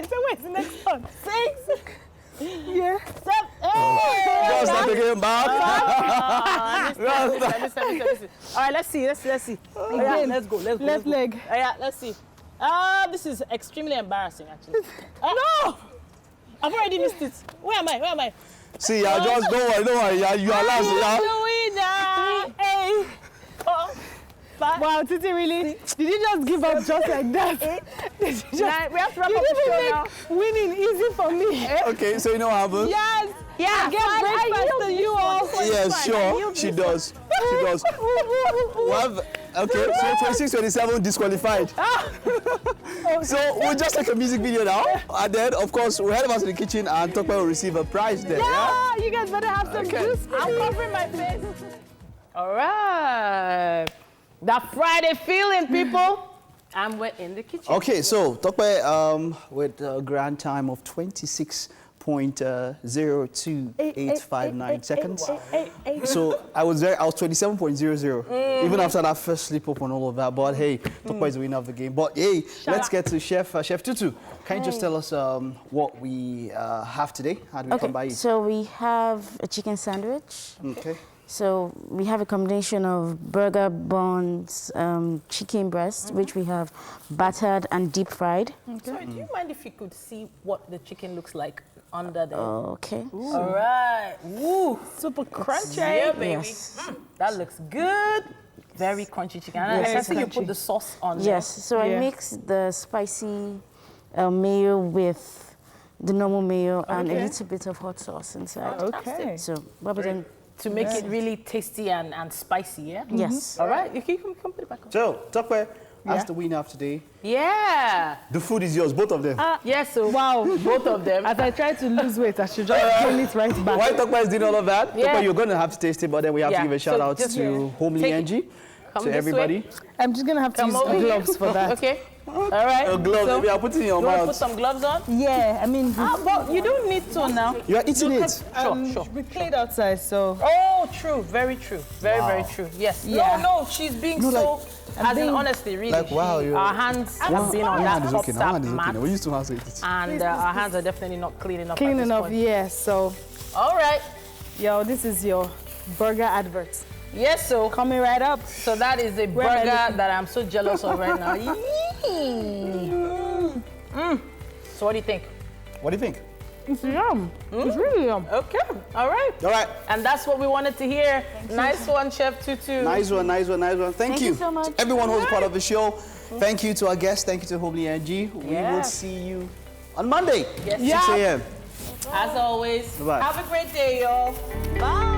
Where's the next one? 6. Yeah. 7. Just start again, back. All right, let's see. Again. Let's go. Left leg. Yeah, let's see. This is extremely embarrassing, actually. No! I've already missed it. Where am I? See, just don't worry. You are last. The winner. 3, 4, 5. Wow, Titi, really? Did you just give up just like that? 8, 9. We have to wrap up the show now. Winning easy for me. Okay, so you know what happened? Yes. Yeah, I get breakfast to you all. Yes, sure. She does. Okay, so 26, 27 disqualified. So we'll just take a music video now, and then of course we'll head over to the kitchen and Tope will receive a prize there. Yeah, you guys better have some juice. I'm covering my face. All right. That Friday feeling, people. And we're in the kitchen. Okay, so Tope with a grand time of 26.02859 seconds. So I was 27.00 even after that first slip up and all of that. But hey, Tope is the winner of the game. But hey, let's get to Chef Tutu. Can you just tell us what we have today? How do we come by it? So we have a chicken sandwich. Okay. So we have a combination of burger buns, chicken breast, which we have battered and deep fried. Okay. Sorry, do you mind if you could see what the chicken looks like under there? Okay. All right. Ooh, super crunchy. Yeah, baby. Yes. That looks good. Very crunchy chicken. And I see you put the sauce on there. Yes. So I mix the spicy mayo with the normal mayo and a little bit of hot sauce inside. Okay. So rather than to make it really tasty and spicy, yeah? Yes. All right, you can put it back on. So, Tope, That's the winner of today. Yeah. The food is yours, both of them. Yes, so wow. Both of them. As I try to lose weight, I should just gain it right back. While Tope is doing all of that, Yeah. Tope, you're going to have to taste it, but then we have to give a shout out to Homely Angie, to everybody. I'm just going to have to use gloves for that. Okay. All right. Gloves, So, maybe I'll put it in your you want to mouth. put some gloves on? Yeah, I mean... but you don't need to now. You are eating it. Sure. We played outside, so... Oh, true. Very true. Very true. Yes. Yeah. No, she's being as in honestly, really. Like, wow, our hands have been on that top tap mat. We used to have it. And our hands are definitely not clean enough. Clean enough, yeah, so... All right. Yo, this is your burger advert. Yes, so coming right up. So that is a burger that I'm so jealous of right now. So what do you think? What do you think? It's yum. It's really yum. Okay. All right. All right. And that's what we wanted to hear. Nice one, Chef Tutu. Nice one. Thank you so much. Everyone who's part of the show. Thank you to our guests. Thank you to Homely Angie. We will see you on Monday, 6 a.m. As always. Bye-bye. Have a great day, y'all. Bye.